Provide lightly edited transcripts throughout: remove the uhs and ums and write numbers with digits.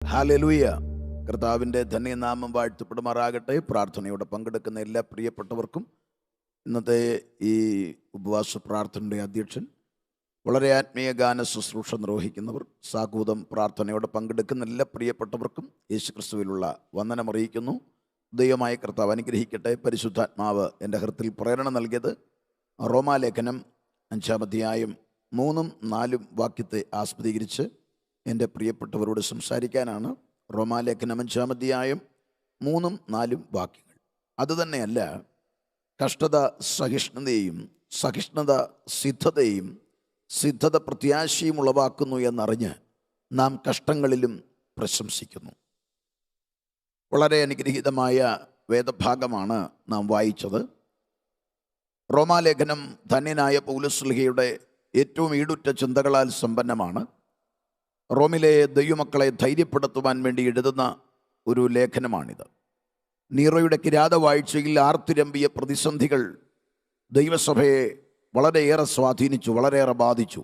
Hallelujah. കർത്താവിൻ്റെ ധന്യനാമം വാഴ്ത്തപ്പെടുമാറാകട്ടെ. പ്രാർത്ഥനയോടെ പങ്കെടുക്കുന്ന എല്ലാ പ്രിയപ്പെട്ടവർക്കും ഇന്നത്തെ ഈ ഉപവാസ പ്രാർത്ഥനയുടെ അധ്യക്ഷൻ, വളരെ ആത്മീയ ഗാന ശുശ്രൂഷ നിർവഹിക്കുന്നവർ, സാകൂതം പ്രാർത്ഥനയോടെ പങ്കെടുക്കുന്ന എല്ലാ പ്രിയപ്പെട്ടവർക്കും യേശുക്രിസ്തുവിലുള്ള വന്ദനം അറിയിക്കുന്നു. ദൈവമായ കർത്താവ് അനുഗ്രഹിക്കട്ടെ. പരിശുദ്ധാത്മാവ് എൻ്റെ ഹൃദയത്തിൽ പ്രേരണ നൽകിയത് റോമാലേഖനം 5-ാം അധ്യായം 3-4 വാക്യത്തെ ആസ്പദീകരിച്ച് എൻ്റെ പ്രിയപ്പെട്ടവരോട് സംസാരിക്കാനാണ്. റോമാലേഖനം 5-ാം അധ്യായം 3-4 വാക്യങ്ങൾ. അതുതന്നെയല്ല, കഷ്ടത സഹിഷ്ണുതയും, സഹിഷ്ണുത സിദ്ധതയും, സിദ്ധത പ്രത്യാശയും ഉളവാക്കുന്നു എന്നറിഞ്ഞ് നാം കഷ്ടങ്ങളിലും പ്രശംസിക്കുന്നു. വളരെ അനുഗ്രഹീതമായ വേദഭാഗമാണ് നാം വായിച്ചത്. റോമാലേഖനം ധന്യനായ പൗലോസ്ലീഹയുടെ ഏറ്റവും ഈടുറ്റ ചിന്തകളാൽ സമ്പന്നമാണ്. റോമിലെ ദൈവമക്കളെ ധൈര്യപ്പെടുത്തുവാൻ വേണ്ടി എഴുതുന്ന ഒരു ലേഖനമാണിത്. നീറോയുടെ കിരാതവാഴ്ചയിൽ ആർത്തിരമ്പിയ പ്രതിസന്ധികൾ ദൈവസഭയെ വളരെയേറെ സ്വാധീനിച്ചു, വളരെയേറെ ബാധിച്ചു.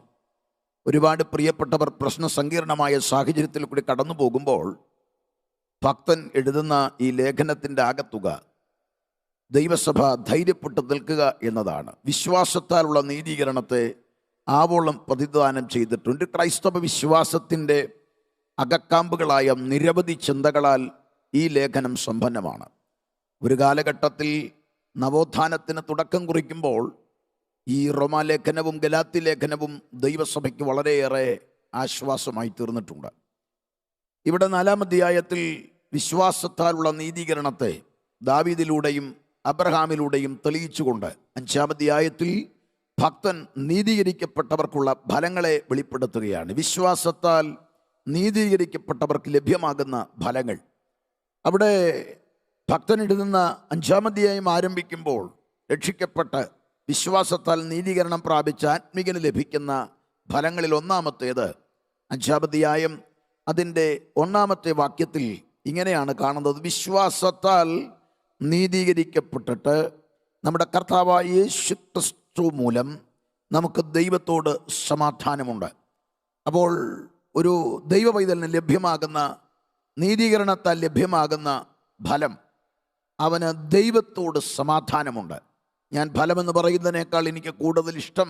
ഒരുപാട് പ്രിയപ്പെട്ടവർ പ്രശ്നസങ്കീർണമായ സാഹചര്യത്തിൽ കൂടി കടന്നു പോകുമ്പോൾ ഭക്തൻ എഴുതുന്ന ഈ ലേഖനത്തിൻ്റെ ആകത്തുക ദൈവസഭ ധൈര്യപ്പെട്ട് നിൽക്കുക എന്നതാണ്. വിശ്വാസത്താലുള്ള നീതീകരണത്തെ ആവോളം പ്രതിദാനം ചെയ്തിട്ടുണ്ട്. ക്രൈസ്തവ വിശ്വാസത്തിൻ്റെ അകക്കാമ്പുകളായ നിരവധി ചിന്തകളാൽ ഈ ലേഖനം സമ്പന്നമാണ്. ഒരു കാലഘട്ടത്തിൽ നവോത്ഥാനത്തിന് തുടക്കം കുറിക്കുമ്പോൾ ഈ റോമാലേഖനവും ഗലാത്യ ലേഖനവും ദൈവസഭയ്ക്ക് വളരെയേറെ ആശ്വാസമായി തീർന്നിട്ടുണ്ട്. ഇവിടെ 4-ാം അധ്യായത്തിൽ വിശ്വാസത്താലുള്ള നീതീകരണത്തെ ദാവീദിലൂടെയും അബ്രഹാമിലൂടെയും തെളിയിച്ചുകൊണ്ട് 5-ാം അധ്യായത്തിൽ ഭക്തൻ നീതീകരിക്കപ്പെട്ടവർക്കുള്ള ഫലങ്ങളെ വെളിപ്പെടുത്തുകയാണ്. വിശ്വാസത്താൽ നീതീകരിക്കപ്പെട്ടവർക്ക് ലഭ്യമാകുന്ന ഫലങ്ങൾ. അവിടെ ഭക്തൻ എഴുതുന്ന 5-ാം അധ്യായം ആരംഭിക്കുമ്പോൾ രക്ഷിക്കപ്പെട്ട് വിശ്വാസത്താൽ നീതീകരണം പ്രാപിച്ച ആത്മീകന് ലഭിക്കുന്ന ഫലങ്ങളിൽ ഒന്നാമത്തേത് 5-ാം അധ്യായം അതിൻ്റെ 1-ാമത്തെ വാക്യത്തിൽ ഇങ്ങനെയാണ് കാണുന്നത്: വിശ്വാസത്താൽ നീതീകരിക്കപ്പെട്ടിട്ട് നമ്മുടെ കർത്താവായ യേശുക്രിസ്തു മൂലം നമുക്ക് ദൈവത്തോട് സമാധാനമുണ്ട്. അപ്പോൾ ഒരു ദൈവ പൈതലിന് ലഭ്യമാകുന്ന, നീതീകരണത്താൽ ലഭ്യമാകുന്ന ഫലം, അവന് ദൈവത്തോട് സമാധാനമുണ്ട്. ഞാൻ ഫലമെന്ന് പറയുന്നതിനേക്കാൾ എനിക്ക് കൂടുതൽ ഇഷ്ടം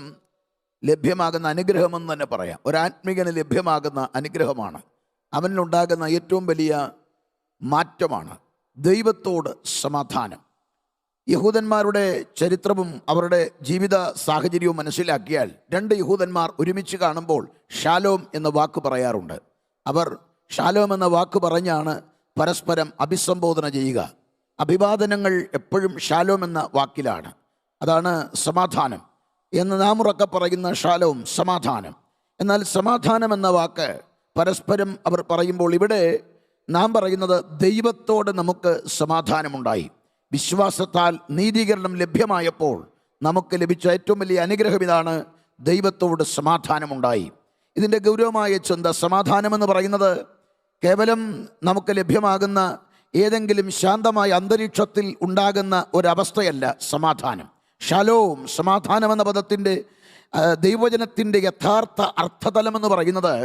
ലഭ്യമാകുന്ന അനുഗ്രഹമെന്ന് തന്നെ പറയാം. ഒരാത്മികന് ലഭ്യമാകുന്ന അനുഗ്രഹമാണ്, അവനിലുണ്ടാകുന്ന ഏറ്റവും വലിയ മാറ്റമാണ് ദൈവത്തോട് സമാധാനം. യഹൂദന്മാരുടെ ചരിത്രവും അവരുടെ ജീവിത സാഹചര്യവും മനസ്സിലാക്കിയാൽ 2 യഹൂദന്മാർ ഒരുമിച്ച് കാണുമ്പോൾ ഷാലോം എന്ന വാക്ക് പറയാറുണ്ട്. അവർ ഷാലോം എന്ന വാക്ക് പറഞ്ഞാണ് പരസ്പരം അഭിസംബോധന ചെയ്യുക. അഭിവാദനങ്ങൾ എപ്പോഴും ഷാലോം എന്ന വാക്കിലാണ്. അതാണ് സമാധാനം എന്ന് നാം ഉറക്കെ പറയുന്ന ഷാലോം, സമാധാനം. എന്നാൽ സമാധാനം എന്ന വാക്ക് പരസ്പരം അവർ പറയുമ്പോൾ ഇവിടെ നാം പറയുന്നത് ദൈവത്തോട് നമുക്ക് സമാധാനമുണ്ടായി. വിശ്വാസത്താൽ നീതീകരണം ലഭ്യമായപ്പോൾ നമുക്ക് ലഭിച്ച ഏറ്റവും വലിയ അനുഗ്രഹം ഇതാണ്: ദൈവത്തോട് സമാധാനമുണ്ടായി. ഇതിൻ്റെ ഗൗരവമായ ചിന്ത, സമാധാനമെന്ന് പറയുന്നത് കേവലം നമുക്ക് ലഭ്യമാകുന്ന ഏതെങ്കിലും ശാന്തമായ അന്തരീക്ഷത്തിൽ ഉണ്ടാകുന്ന ഒരവസ്ഥയല്ല സമാധാനം. ഷാലോം, സമാധാനം എന്ന പദത്തിൻ്റെ ദൈവവചനത്തിൻ്റെ യഥാർത്ഥ അർത്ഥതലമെന്ന് പറയുന്നത്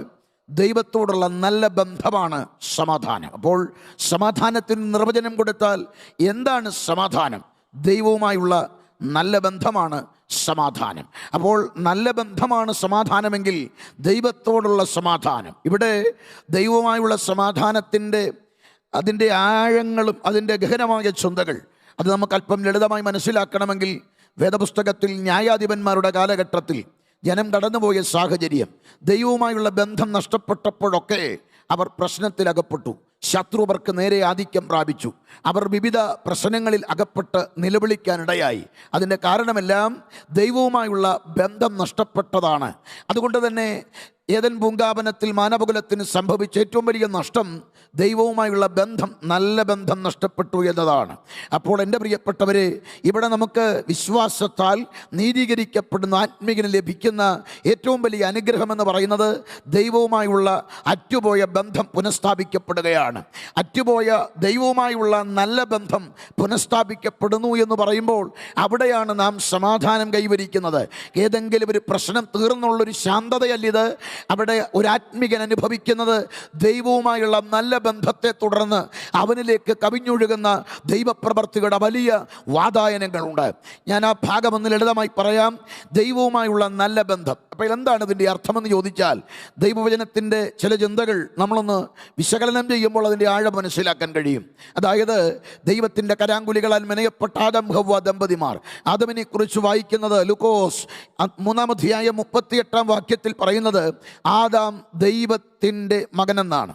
ദൈവത്തോടുള്ള നല്ല ബന്ധമാണ് സമാധാനം. അപ്പോൾ സമാധാനത്തിന് നിർവചനം കൊടുത്താൽ എന്താണ് സമാധാനം? ദൈവവുമായുള്ള നല്ല ബന്ധമാണ് സമാധാനം. അപ്പോൾ നല്ല ബന്ധമാണ് സമാധാനമെങ്കിൽ ദൈവത്തോടുള്ള സമാധാനം. ഇവിടെ ദൈവവുമായുള്ള സമാധാനത്തിൻ്റെ അതിൻ്റെ ആഴങ്ങളും അതിൻ്റെ ഗഹനമായ ചിന്തകൾ അത് നമുക്ക് അല്പം ലളിതമായി മനസ്സിലാക്കണമെങ്കിൽ വേദപുസ്തകത്തിൽ ന്യായാധിപന്മാരുടെ കാലഘട്ടത്തിൽ ജനം കടന്നുപോയ സാഹചര്യം, ദൈവവുമായുള്ള ബന്ധം നഷ്ടപ്പെട്ടപ്പോഴൊക്കെ അവർ പ്രശ്നത്തിലകപ്പെട്ടു. ശത്രു അവർക്ക് നേരെ ആധിക്യം പ്രാപിച്ചു. അവർ വിവിധ പ്രശ്നങ്ങളിൽ അകപ്പെട്ട് നിലവിളിക്കാനിടയായി. അതിൻ്റെ കാരണമെല്ലാം ദൈവവുമായുള്ള ബന്ധം നഷ്ടപ്പെട്ടതാണ്. അതുകൊണ്ട് തന്നെ ഏദൻ പൂങ്കാവനത്തിൽ മാനവകുലത്തിന് സംഭവിച്ച ഏറ്റവും വലിയ നഷ്ടം ദൈവവുമായുള്ള ബന്ധം, നല്ല ബന്ധം നഷ്ടപ്പെട്ടു എന്നതാണ്. അപ്പോൾ എൻ്റെ പ്രിയപ്പെട്ടവരെ, ഇവിടെ നമുക്ക് വിശ്വാസത്താൽ നീതീകരിക്കപ്പെടുന്ന ആത്മീകന് ലഭിക്കുന്ന ഏറ്റവും വലിയ അനുഗ്രഹമെന്ന് പറയുന്നത് ദൈവവുമായുള്ള അറ്റുപോയ ബന്ധം പുനഃസ്ഥാപിക്കപ്പെടുകയാണ്. അറ്റുപോയ ദൈവവുമായുള്ള നല്ല ബന്ധം പുനഃസ്ഥാപിക്കപ്പെടുന്നു എന്ന് പറയുമ്പോൾ അവിടെയാണ് നാം സമാധാനം കൈവരിക്കുന്നത്. ഏതെങ്കിലും ഒരു പ്രശ്നം തീർന്നുള്ളൊരു ശാന്തതയല്ലിത്. അവിടെ ഒരു ആത്മീകൻ അനുഭവിക്കുന്നത് ദൈവവുമായുള്ള നല്ല ബന്ധത്തെ തുടർന്ന് അവനിലേക്ക് കവിഞ്ഞൊഴുകുന്ന ദൈവപ്രവർത്തികളുടെ വലിയ വാതായനങ്ങളുണ്ട്. ഞാൻ ആ ഭാഗം ഒന്ന് ലളിതമായി പറയാം. ദൈവവുമായുള്ള നല്ല ബന്ധം. അപ്പോൾ എന്താണ് ഇതിൻ്റെ അർത്ഥമെന്ന് ചോദിച്ചാൽ, ദൈവവചനത്തിൻ്റെ ചില ചിന്തകൾ നമ്മളൊന്ന് വിശകലനം ചെയ്യുമ്പോൾ അതിൻ്റെ ആഴം മനസ്സിലാക്കാൻ കഴിയും. അതായത് ദൈവത്തിൻ്റെ കരാങ്കുലികളാൽ മെനയപ്പെട്ട ആദം ഹവ്വ ദമ്പതിമാർ. ആദമിനെ കുറിച്ച് വായിക്കുന്നത് ലൂക്കോസ് 3-ാം അധ്യായം 38-ാം വാക്യത്തിൽ പറയുന്നത് ആദാം ദൈവത്തിൻ്റെ മകനെന്നാണ്.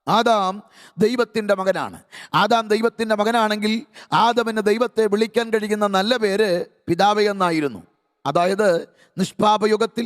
ആദാം ദൈവത്തിൻ്റെ മകനാണ്. ആദാം ദൈവത്തിൻ്റെ മകനാണെങ്കിൽ ആദമിന് ദൈവത്തെ വിളിക്കാൻ കഴിയുന്ന നല്ല പേര് പിതാവേ എന്നായിരുന്നു. അതായത് നിഷ്പാപയുഗത്തിൽ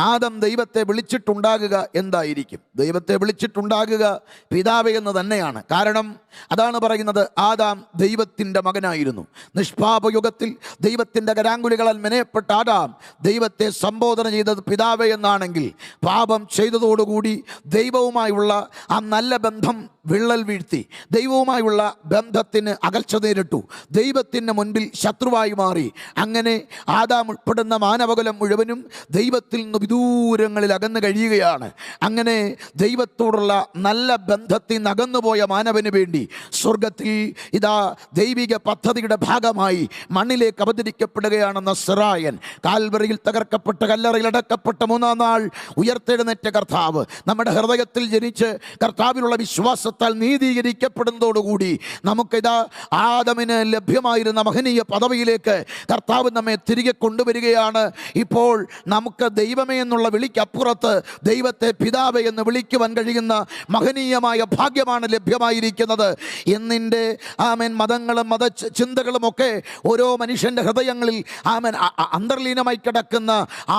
ആദം ദൈവത്തെ വിളിച്ചിട്ടുണ്ടാകുക എന്തായിരിക്കും? ദൈവത്തെ വിളിച്ചിട്ടുണ്ടാകുക പിതാവേ എന്ന് തന്നെയാണ്. കാരണം അതാണ് പറയുന്നത്, ആദാം ദൈവത്തിൻ്റെ മകനായിരുന്നു. നിഷ്പാപയുഗത്തിൽ ദൈവത്തിൻ്റെ കരാങ്കുലികളാൽ മെനയപ്പെട്ട ആദാം ദൈവത്തെ സംബോധന ചെയ്തത് പിതാവേ എന്നാണെങ്കിൽ, പാപം ചെയ്തതോടുകൂടി ദൈവവുമായുള്ള ആ നല്ല ബന്ധം വിള്ളൽ വീഴ്ത്തി, ദൈവവുമായുള്ള ബന്ധത്തിന് അകൽച്ച നേരിട്ടു, ദൈവത്തിന് മുൻപിൽ ശത്രുവായി മാറി. അങ്ങനെ ആദാം ഉൾപ്പെടുന്ന മാനവകുലം മുഴുവനും ദൈവത്തിൽ നിന്ന് വിദൂരങ്ങളിൽ അകന്നു കഴിയുകയാണ്. അങ്ങനെ ദൈവത്തോടുള്ള നല്ല ബന്ധത്തിൽ നിന്ന് അകന്നുപോയ മാനവന് വേണ്ടി സ്വർഗത്തിൽ ഇതാ ദൈവിക പദ്ധതിയുടെ ഭാഗമായി മണ്ണിലേക്ക് അവതരിക്കപ്പെടുകയാണ് നസ്രായൻ. കാൽവറിയിൽ തകർക്കപ്പെട്ട, കല്ലറയിൽ അടക്കപ്പെട്ട, 3-ാം നാൾ ഉയർത്തെഴുന്നേറ്റ കർത്താവ് നമ്മുടെ ഹൃദയത്തിൽ ജനിച്ച് കർത്താവിലുള്ള വിശ്വാസത്താൽ നീതീകരിക്കപ്പെടുന്നതോടുകൂടി നമുക്കിതാ ആദമിന് ലഭ്യമായിരുന്ന മഹനീയ പദവിയിലേക്ക് കർത്താവ് നമ്മെ തിരികെ കൊണ്ടുവരികയാണ്. ഇപ്പോൾ നമുക്ക് ദൈവമേ എന്നുള്ള വിളിക്കപ്പുറത്ത് ദൈവത്തെ പിതാവേ എന്ന് വിളിക്കുവാൻ കഴിയുന്ന മഹനീയമായ ഭാഗ്യമാണ് ലഭ്യമായിരിക്കുന്നത്. എന്നിൻ്റെ മതങ്ങളും ചിന്തകളും ഒക്കെ ഓരോ മനുഷ്യൻ്റെ ഹൃദയങ്ങളിൽ അന്തർലീനമായി കിടക്കുന്ന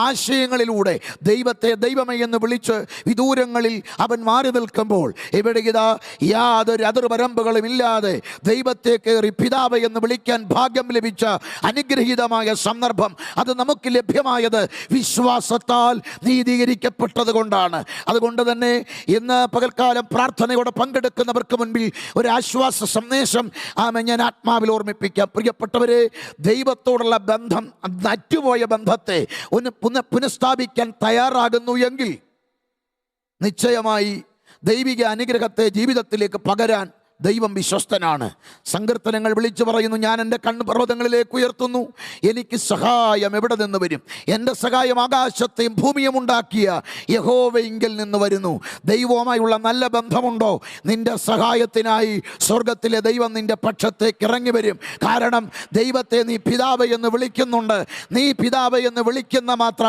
ആശയങ്ങളിലൂടെ ദൈവത്തെ ദൈവമേ എന്ന് വിളിച്ച് വിദൂരങ്ങളിൽ അവൻ മാറി നിൽക്കുമ്പോൾ, ഇവിടെ ഇതാ യാതൊരു അതിർവരമ്പുകളും ഇല്ലാതെ ദൈവത്തെ കയറി പിതാവേ എന്ന് വിളിക്കാൻ ഭാഗ്യം ലഭിച്ച അനുഗ്രഹീതമായ സന്ദർഭം അത് നമുക്ക് ലഭ്യമായത് വിശ്വാസത്താൽ നീതീകരിക്കപ്പെട്ടത് കൊണ്ടാണ്. അതുകൊണ്ട് തന്നെ ഇന്ന് പകൽക്കാലം പ്രാർത്ഥനയോടെ പങ്കെടുക്കുന്നവർക്ക് മുൻപിൽ ഒരു ആശ്വാസ സന്ദേശം ഞാൻ ആത്മാവിൽ ഓർമ്മിപ്പിക്കാം. പ്രിയപ്പെട്ടവരെ, ദൈവത്തോടുള്ള ബന്ധം, നറ്റുപോയ ബന്ധത്തെ ഒന്ന് പുനഃസ്ഥാപിക്കാൻ തയ്യാറാകുന്നു എങ്കിൽ നിശ്ചയമായി ദൈവിക അനുഗ്രഹത്തെ ജീവിതത്തിലേക്ക് പകരാൻ ദൈവം വിശ്വസ്തനാണ്. സങ്കീർത്തനങ്ങൾ വിളിച്ചു പറയുന്നു, ഞാൻ എൻ്റെ കണ്ണ് പർവ്വതങ്ങളിലേക്ക് ഉയർത്തുന്നു, എനിക്ക് സഹായം എവിടെ നിന്ന് വരും? എൻ്റെ സഹായം ആകാശത്തെയും ഭൂമിയും ഉണ്ടാക്കിയ യഹോവയിങ്കൽ നിന്ന് വരുന്നു. ദൈവവുമായുള്ള നല്ല ബന്ധമുണ്ടോ? നിൻ്റെ സഹായത്തിനായി സ്വർഗത്തിലെ ദൈവം നിൻ്റെ പക്ഷത്തേക്ക് ഇറങ്ങി വരും. കാരണം ദൈവത്തെ നീ പിതാവേ എന്ന് വിളിക്കുന്നുണ്ട്. നീ പിതാവേ എന്ന് വിളിക്കുന്ന മാത്ര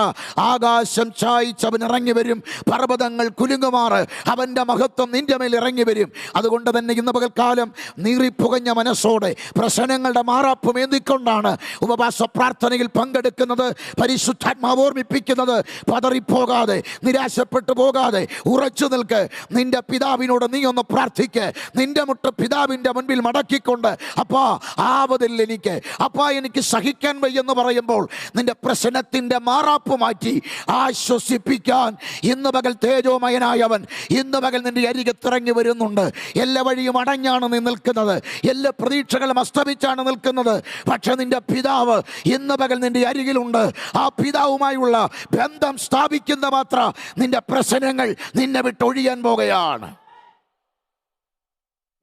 ആകാശം ചായ്ച്ച് അവൻ ഇറങ്ങി വരും. പർവ്വതങ്ങൾ കുലുങ്ങുമാറ് അവൻ്റെ മഹത്വം നിൻ്റെ മേൽ ഇറങ്ങി വരും. അതുകൊണ്ട് തന്നെ ഇന്ന് പകൽക്കാലം നീറിപ്പുകഞ്ഞ മനസ്സോടെ പ്രശ്നങ്ങളുടെ മാറാപ്പും ഏന്തിക്കൊണ്ടാണ് ഉപവാസ പ്രാർത്ഥനയിൽ പങ്കെടുക്കുന്നത്. പരിശുദ്ധാത്മാവ് ഓർമ്മിപ്പിക്കുന്നത്, പതറിപ്പോകാതെ, നിരാശപ്പെട്ടു പോകാതെ ഉറച്ചു നിൽക്ക്. നിന്റെ പിതാവിനോട് നീ ഒന്ന് പ്രാർത്ഥിക്ക്. നിന്റെ മുട്ട് പിതാവിൻ്റെ മുൻപിൽ മടക്കിക്കൊണ്ട്, അപ്പാ ആവതിൽ എനിക്ക്, അപ്പാ എനിക്ക് സഹിക്കാൻ വയ്യെന്ന് പറയുമ്പോൾ നിന്റെ പ്രശ്നത്തിൻ്റെ മാറാപ്പ് മാറ്റി ആശ്വസിപ്പിക്കാൻ ഇന്ന് പകൽ തേജോമയനായവൻ ഇന്ന് പകൽ നിന്റെ അരികത്തിറങ്ങി വരുന്നുണ്ട്. എല്ലാ വഴിയും അടഞ്ഞാണ് നീ നിൽക്കുന്നത്, എല്ലാ പ്രതീക്ഷകളും അസ്തമിച്ചാണ് നിൽക്കുന്നത്. പക്ഷെ നിന്റെ പിതാവ് ഇന്ന് പകൽ നിന്റെ അരികിലുണ്ട്. ആ പിതാവുമായുള്ള ബന്ധം സ്ഥാപിക്കുന്ന മാത്ര നിന്റെ പ്രശ്നങ്ങൾ നിന്നെ വിട്ടൊഴിയാൻ പോകുകയാണ്.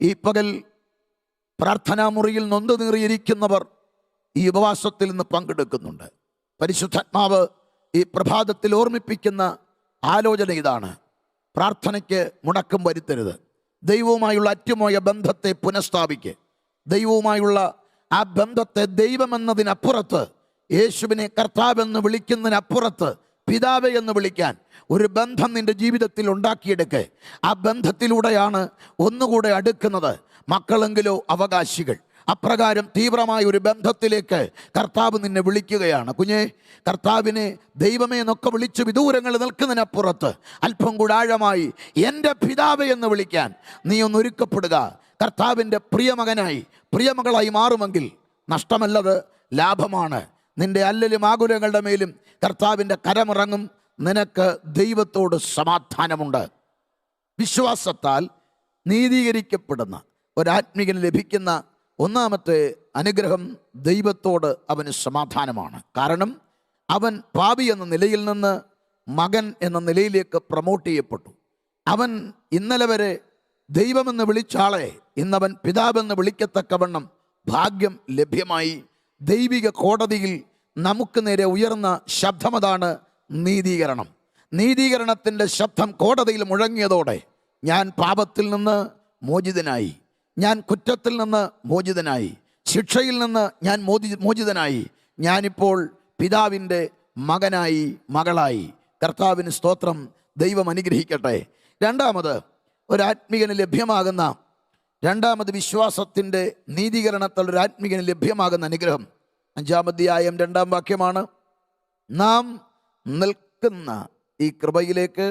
ഈ പകൽ പ്രാർത്ഥനാ മുറിയിൽ നൊന്തു നീറിയിരിക്കുന്നവർ ഈ ഉപവാസത്തിൽ നിന്ന് പങ്കെടുക്കുന്നുണ്ട്. പരിശുദ്ധാത്മാവ് ഈ പ്രഭാതത്തിൽ ഓർമ്മിപ്പിക്കുന്ന ആലോചന ഇതാണ്: പ്രാർത്ഥനയ്ക്ക് മുടക്കം വരുത്തരുത്. ദൈവവുമായുള്ള അറ്റുപോയ ബന്ധത്തെ പുനഃസ്ഥാപിക്കുക. ദൈവവുമായുള്ള ആ ബന്ധത്തെ ദൈവമെന്നതിനപ്പുറത്ത്, യേശുവിനെ കർത്താവെന്ന് വിളിക്കുന്നതിനപ്പുറത്ത് പിതാവേ എന്ന് വിളിക്കാൻ ഒരു ബന്ധം നിൻ്റെ ജീവിതത്തിൽ ഉണ്ടാക്കിയെടുക്കുക. ആ ബന്ധത്തിലൂടെയാണ് ഒന്നുകൂടെ അടുക്കുന്നത്. മക്കളെങ്കിലോ അവകാശികൾ. അപ്രകാരം തീവ്രമായ ഒരു ബന്ധത്തിലേക്ക് കർത്താവ് നിന്നെ വിളിക്കുകയാണ്. കുഞ്ഞേ, കർത്താവിനെ ദൈവമേ എന്നൊക്കെ വിളിച്ച് വിദൂരങ്ങൾ നിൽക്കുന്നതിനപ്പുറത്ത് അല്പം കൂടെ ആഴമായി എൻ്റെ പിതാവേ എന്ന് വിളിക്കാൻ നീ ഒന്ന് ഒരുക്കപ്പെടുക. കർത്താവിൻ്റെ പ്രിയമകനായി, പ്രിയമകളായി മാറുമെങ്കിൽ നഷ്ടമല്ലത്, ലാഭമാണ്. നിൻ്റെ അല്ലലും ആകുലങ്ങളുടെ മേലും കർത്താവിൻ്റെ കരമിറങ്ങും. നിനക്ക് ദൈവത്തോട് സമാധാനമുണ്ട്. വിശ്വാസത്താൽ നീതീകരിക്കപ്പെടുന്ന ഒരാത്മീകന് ലഭിക്കുന്ന ഒന്നാമത്തെ അനുഗ്രഹം ദൈവത്തോട് അവന് സമാധാനമാണ്. കാരണം അവൻ പാപി എന്ന നിലയിൽ നിന്ന് മകൻ എന്ന നിലയിലേക്ക് പ്രൊമോട്ട് ചെയ്യപ്പെട്ടു. അവൻ ഇന്നലെ വരെ ദൈവമെന്ന് വിളിച്ച ആളെ ഇന്നവൻ പിതാവെന്ന് വിളിക്കത്തക്കവണ്ണം ഭാഗ്യം ലഭ്യമായി. ദൈവിക കോടതിയിൽ നമുക്ക് നേരെ ഉയർന്ന ശബ്ദമതാണ് നീതീകരണം. നീതീകരണത്തിൻ്റെ ശബ്ദം കോടതിയിൽ മുഴങ്ങിയതോടെ ഞാൻ പാപത്തിൽ നിന്ന് മോചിതനായി, ഞാൻ കുറ്റത്തിൽ നിന്ന് മോചിതനായി, ശിക്ഷയിൽ നിന്ന് ഞാൻ മോചിതനായി. ഞാനിപ്പോൾ പിതാവിൻ്റെ മകനായി, മകളായി. കർത്താവിന് സ്തോത്രം. ദൈവം അനുഗ്രഹിക്കട്ടെ. രണ്ടാമത് ഒരാത്മീകന് ലഭ്യമാകുന്ന, രണ്ടാമത് വിശ്വാസത്തിൻ്റെ നീതീകരണത്തിൽ ഒരാത്മീകന് ലഭ്യമാകുന്ന അനുഗ്രഹം 5-ാം അധ്യായം 2-ാം വാക്യമാണ്. നാം നിൽക്കുന്ന ഈ കൃപയിലേക്ക്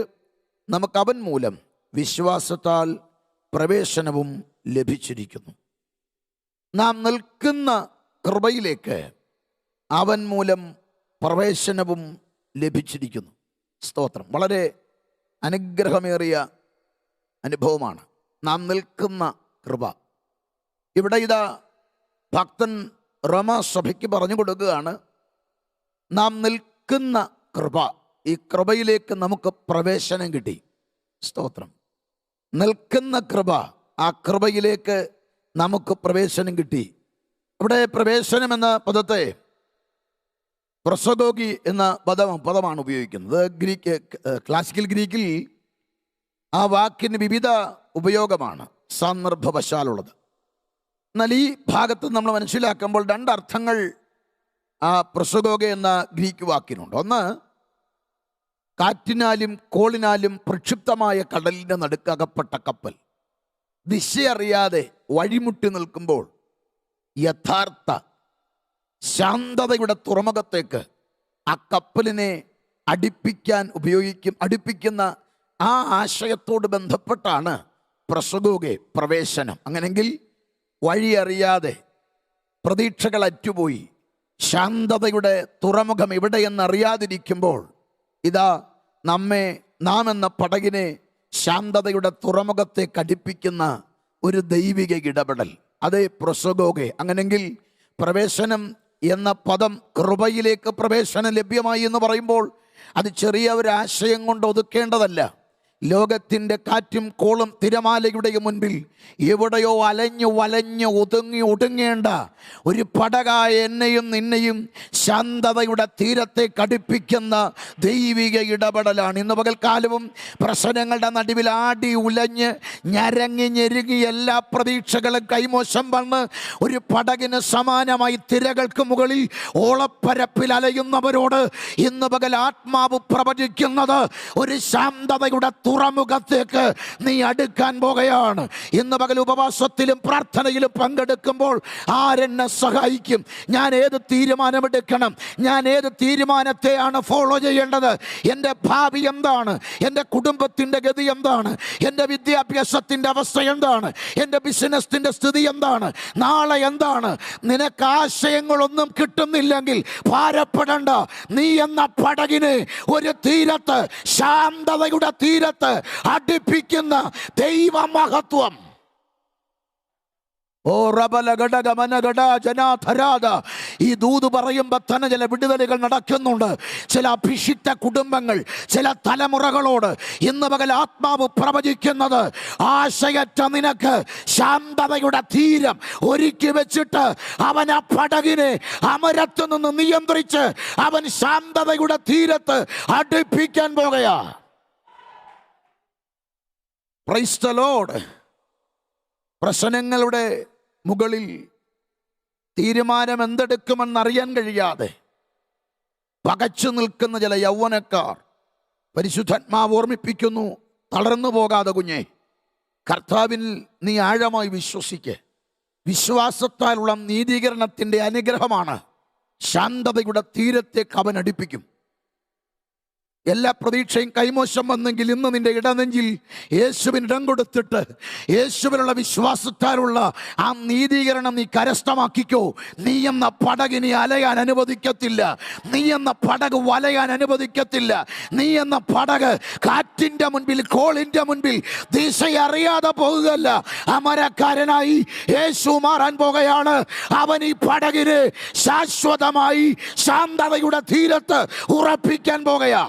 നമുക്ക് അവൻ മൂലം വിശ്വാസത്താൽ പ്രവേശനവും ലഭിച്ചിരിക്കുന്നു. നാം നിൽക്കുന്ന കൃപയിലേക്ക് അവൻ മൂലം പ്രവേശനവും ലഭിച്ചിരിക്കുന്നു. സ്തോത്രം. വളരെ അനുഗ്രഹമേറിയ അനുഭവമാണ് നാം നിൽക്കുന്ന കൃപ. ഇവിടെ ഇതാ ഭക്തൻ റോമാസഭയ്ക്ക് പറഞ്ഞു കൊടുക്കുകയാണ്, നാം നിൽക്കുന്ന കൃപ, ഈ കൃപയിലേക്ക് നമുക്ക് പ്രവേശനം കിട്ടി. സ്തോത്രം. നിൽക്കുന്ന കൃപ, ആ കൃപയിലേക്ക് നമുക്ക് പ്രവേശനം കിട്ടി. ഇവിടെ പ്രവേശനം എന്ന പദത്തെ പ്രൊസഗോഗി എന്ന പദമാണ് ഉപയോഗിക്കുന്നത്. ക്ലാസിക്കൽ ഗ്രീക്കിൽ ആ വാക്കിന് വിവിധ ഉപയോഗമാണ് സന്ദർഭവശാലുള്ളത്. എന്നാൽ ഈ ഭാഗത്ത് നമ്മൾ മനസ്സിലാക്കുമ്പോൾ രണ്ടർത്ഥങ്ങൾ ആ പ്രൊസഗോഗ എന്ന ഗ്രീക്ക് വാക്കിനുണ്ട്. ഒന്ന്, കാറ്റിനാലും കോളിനാലും പ്രക്ഷുബ്ധമായ കടലിൻ്റെ നടുക്കകപ്പെട്ട കപ്പൽ ദിശയറിയാതെ വഴിമുട്ടി നിൽക്കുമ്പോൾ യഥാർത്ഥ ശാന്തതയുടെ തുറമുഖത്തേക്ക് ആ കപ്പലിനെ അടുപ്പിക്കുന്ന ആ ആശയത്തോട് ബന്ധപ്പെട്ടാണ് പ്രസംഗോകെ പ്രവേശനം. അങ്ങനെങ്കിൽ വഴിയറിയാതെ പ്രതീക്ഷകൾ അറ്റുപോയി ശാന്തതയുടെ തുറമുഖം എവിടെയെന്നറിയാതിരിക്കുമ്പോൾ ഇതാ നാം എന്ന പടകിനെ ശാന്തതയുടെ തുറമുഖത്തേക്ക് അടുപ്പിക്കുന്ന ഒരു ദൈവിക ഇടപെടൽ, അതേ പ്രസംഗോകെ. അങ്ങനെങ്കിൽ പ്രവേശനം എന്ന പദം, കൃപയിലേക്ക് പ്രവേശനം ലഭ്യമായി എന്ന് പറയുമ്പോൾ അത് ചെറിയ ഒരു ആശയം കൊണ്ട് ഒതുക്കേണ്ടതല്ല. ലോകത്തിൻ്റെ കാറ്റും കോളും തിരമാലയുടെ മുൻപിൽ എവിടെയോ അലഞ്ഞു വലഞ്ഞു ഒടുങ്ങേണ്ട ഒരു പടകായ എന്നെയും നിന്നെയും ശാന്തതയുടെ തീരത്തെ കടുപ്പിക്കുന്ന ദൈവിക ഇടപെടലാണ്. ഇന്ന് പകൽക്കാലവും പ്രശ്നങ്ങളുടെ നടുവിൽ ആടി ഉലഞ്ഞ് ഞരങ്ങി ഞെരുങ്ങി എല്ലാ പ്രതീക്ഷകളും കൈമോശം വന്ന് ഒരു പടകിന് സമാനമായി തിരകൾക്ക് മുകളിൽ ഓളപ്പരപ്പിൽ അലയുന്നവരോട് ഇന്ന് പകൽ ആത്മാവ് പ്രവചിക്കുന്നത്, ഒരു ശാന്തതയുടെ തുറമുഖത്തേക്ക് നീ അടുക്കാൻ പോകുകയാണ്. ഇന്ന് പകൽ ഉപവാസത്തിലും പ്രാർത്ഥനയിലും പങ്കെടുക്കുമ്പോൾ ആരെന്നെ സഹായിക്കും? ഞാൻ ഏത് തീരുമാനമെടുക്കണം? ഞാൻ ഏത് തീരുമാനത്തെയാണ് ഫോളോ ചെയ്യേണ്ടത്? എൻ്റെ ഭാവി എന്താണ്? എൻ്റെ കുടുംബത്തിൻ്റെ ഗതി എന്താണ്? എൻ്റെ വിദ്യാഭ്യാസത്തിൻ്റെ അവസ്ഥ എന്താണ്? എൻ്റെ ബിസിനസ്സിൻ്റെ സ്ഥിതി എന്താണ്? നാളെ എന്താണ്? നിനക്ക് ആശയങ്ങളൊന്നും കിട്ടുന്നില്ലെങ്കിൽ ഭാരപ്പെടണ്ട. നീ എന്ന പടകിന് ഒരു തീരത്ത്, ശാന്തതയുടെ തീരത്ത് അടുപ്പിക്കുന്ന ദൈവമഹത്വം. ഈ ദൂത് പറയുമ്പോൾ തന്നെ ചില വിടുതലുകൾ നടക്കുന്നുണ്ട്. ചില അഭിഷിക്ത കുടുംബങ്ങൾ, ചില തലമുറകളോട് ഇന്ന് പകൽ ആത്മാവ് പ്രവചിക്കുന്നത്, ആശയറ്റ നിനക്ക് ശാന്തതയുടെ തീരം ഒരുക്കി വെച്ചിട്ട് അവൻ ആ പടകിനെ അമരത്തു നിന്ന് നിയന്ത്രിച്ച് അവൻ ശാന്തതയുടെ തീരത്ത് അടുപ്പിക്കാൻ പോകുകയാ. Price the Lord. പ്രശ്നങ്ങളുടെ മുകളിൽ തീരുമാനം എന്തെടുക്കുമെന്നറിയാൻ കഴിയാതെ പകച്ചു നിൽക്കുന്ന ചില യൗവനക്കാർ പരിശുദ്ധാത്മാവ് ഓർമ്മിപ്പിക്കുന്നു, തളർന്നു പോകാതെ കുഞ്ഞെ, കർത്താവിൽ നീ ആഴമായി വിശ്വസിക്ക്. വിശ്വാസത്താലുള്ള നീതീകരണത്തിൻ്റെ അനുഗ്രഹമാണ് ശാന്തതയുടെ തീരത്തേക്ക് അവൻ അടുപ്പിക്കും. എല്ലാ പ്രതീക്ഷയും കൈമോശം വന്നെങ്കിൽ ഇന്ന് നിന്റെ ഇടനെഞ്ചിൽ യേശുവിന് ഇടം കൊടുത്തിട്ട് യേശുവിനുള്ള വിശ്വാസത്താലുള്ള ആ നീതീകരണം നീ കരസ്ഥമാക്കിക്കോ. നീ എന്ന പടകിനെ അലയാൻ അനുവദിക്കത്തില്ല. നീ എന്ന പടക് വലയാൻ അനുവദിക്കത്തില്ല. നീ എന്ന പടക് കാറ്റിൻ്റെ മുൻപിൽ, കോളിൻ്റെ മുൻപിൽ ദിശയറിയാതെ പോകുകയല്ല. അമരക്കാരനായി യേശു മാറാൻ പോകുകയാണ്. അവൻ ഈ പടകിനെ ശാശ്വതമായി ശാന്തതയുടെ തീരത്ത് ഉറപ്പിക്കാൻ പോകുകയാ.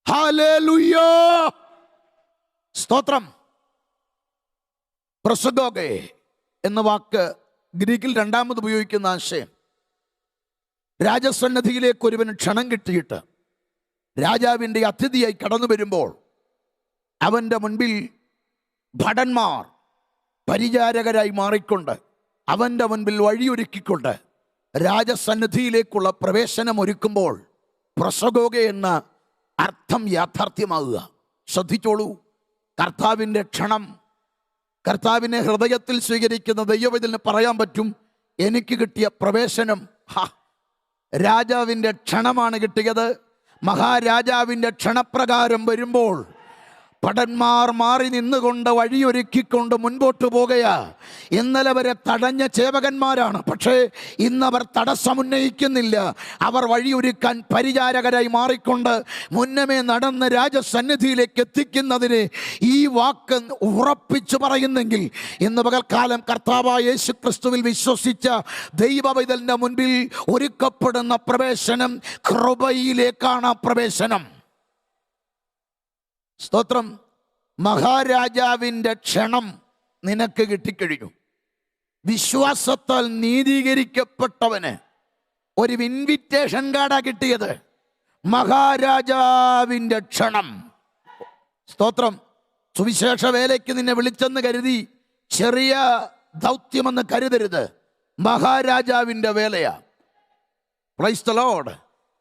ഹല്ലേലൂയ, സ്തോത്രം. പ്രസംഗോഗെ എന്ന വാക്ക് ഗ്രീക്കിൽ രണ്ടാമത് ഉപയോഗിക്കുന്ന ആശയം, രാജസന്നിധിയിലേക്ക് ഒരുവന് ക്ഷണം കിട്ടിയിട്ട് രാജാവിൻ്റെ അതിഥിയായി കടന്നു വരുമ്പോൾ അവൻ്റെ മുൻപിൽ ഭടന്മാർ പരിചാരകരായി മാറിക്കൊണ്ട് അവൻ്റെ മുൻപിൽ വഴിയൊരുക്കിക്കൊണ്ട് രാജസന്നിധിയിലേക്കുള്ള പ്രവേശനം ഒരുക്കുമ്പോൾ പ്രസംഗോഗെ എന്ന അർത്ഥം യാഥാർത്ഥ്യമാകുക. ശ്രദ്ധിച്ചോളൂ, കർത്താവിൻ്റെ ക്ഷണം, കർത്താവിനെ ഹൃദയത്തിൽ സ്വീകരിക്കുന്ന ദൈവവേദന പറയാൻ പറ്റും, എനിക്ക് കിട്ടിയ പ്രവേശനം രാജാവിൻ്റെ ക്ഷണമാണ് കിട്ടിയത്. മഹാരാജാവിൻ്റെ ക്ഷണപ്രകാരം വരുമ്പോൾ ഭടന്മാർ മാറി നിന്നുകൊണ്ട് വഴിയൊരുക്കിക്കൊണ്ട് മുൻപോട്ട് പോകുകയാ. ഇന്നലെ വരെ തടഞ്ഞ സേവകന്മാരാണ്, പക്ഷേ ഇന്നവർ തടസ്സമുന്നയിക്കുന്നില്ല. അവർ വഴിയൊരുക്കാൻ പരിചാരകരായി മാറിക്കൊണ്ട് മുന്നമേ നടന്ന് രാജസന്നിധിയിലേക്ക് എത്തിക്കുന്നതിന് ഈ വാക്ക് ഉറപ്പിച്ചു പറയുന്നെങ്കിൽ ഇന്ന് പകൽക്കാലം കർത്താവായ യേശു ക്രിസ്തുവിൽ വിശ്വസിച്ച ദൈവവൈതലിൻ്റെ മുൻപിൽ ഒരുക്കപ്പെടുന്ന പ്രവേശനം കൃപയിലേക്കാണ്. പ്രവേശനം, സ്തോത്രം. മഹാരാജാവിൻ്റെ ക്ഷണം നിനക്ക് കിട്ടിക്കഴിഞ്ഞു. വിശ്വാസത്താൽ നീതീകരിക്കപ്പെട്ടവന് ഒരു ഇൻവിറ്റേഷൻ കാർഡാ കിട്ടിയത്, മഹാരാജാവിൻ്റെ ക്ഷണം. സ്തോത്രം. സുവിശേഷ വേലയ്ക്ക് നിന്നെ വിളിച്ചെന്ന് കരുതി ചെറിയ ദൗത്യമെന്ന് കരുതരുത്, മഹാരാജാവിൻ്റെ വേലയാ. Praise the Lord.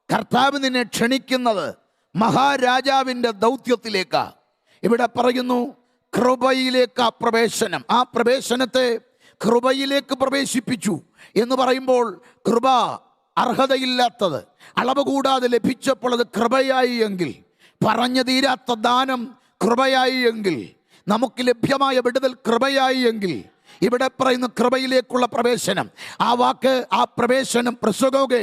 കർത്താവ് നിന്നെ ക്ഷണിക്കുന്നത് മഹാരാജാവിൻ്റെ ദൗത്യത്തിലേക്കാ. ഇവിടെ പറയുന്നു കൃപയിലേക്കാ പ്രവേശനം. ആ പ്രവേശനത്തെ കൃപയിലേക്ക് പ്രവേശിപ്പിച്ചു എന്ന് പറയുമ്പോൾ കൃപ അർഹതയില്ലാത്തത് അളവ് കൂടാതെ ലഭിച്ചപ്പോൾ അത് കൃപയായി എങ്കിൽ, പറഞ്ഞു തീരാത്ത ദാനം കൃപയായി എങ്കിൽ, നമുക്ക് ലഭ്യമായ വിടുതൽ കൃപയായി എങ്കിൽ, ഇവിടെ പറയുന്ന കൃപയിലേക്കുള്ള പ്രവേശനം, ആ വാക്ക്, ആ പ്രവേശനം പ്രസംഗോഗെ,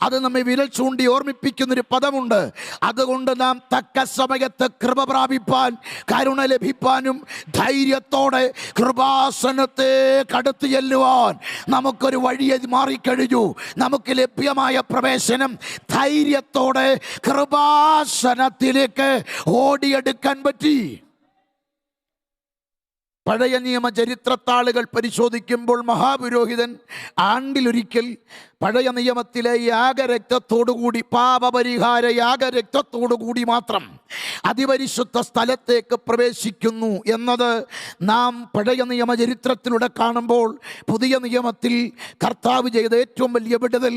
അത് നമ്മെ വിരൽ ചൂണ്ടി ഓർമ്മിപ്പിക്കുന്നൊരു പദമുണ്ട്. അതുകൊണ്ട് നാം തക്ക സമയത്ത് കൃപ പ്രാപിപ്പാൻ, കരുണ ലഭിപ്പാനും ധൈര്യത്തോടെ കൃപാസനത്തെ കടത്തി ചെല്ലുവാൻ നമുക്കൊരു വഴി മാറിക്കഴിഞ്ഞു. നമുക്ക് ലഭ്യമായ പ്രവേശനം ധൈര്യത്തോടെ കൃപാസനത്തിലേക്ക് ഓടിയെടുക്കാൻ പറ്റി. പഴയ നിയമ ചരിത്രത്താളുകൾ പരിശോധിക്കുമ്പോൾ മഹാപുരോഹിതൻ ആണ്ടിലൊരിക്കൽ പഴയ നിയമത്തിലെ യാഗരക്തത്തോടുകൂടി, പാപപരിഹാര യാഗരക്തത്തോടുകൂടി മാത്രം അതിപരിശുദ്ധ സ്ഥലത്തേക്ക് പ്രവേശിക്കുന്നു എന്നത് നാം പഴയ നിയമ ചരിത്രത്തിലൂടെ കാണുമ്പോൾ, പുതിയ നിയമത്തിൽ കർത്താവ് ചെയ്ത ഏറ്റവും വലിയ വിടുതൽ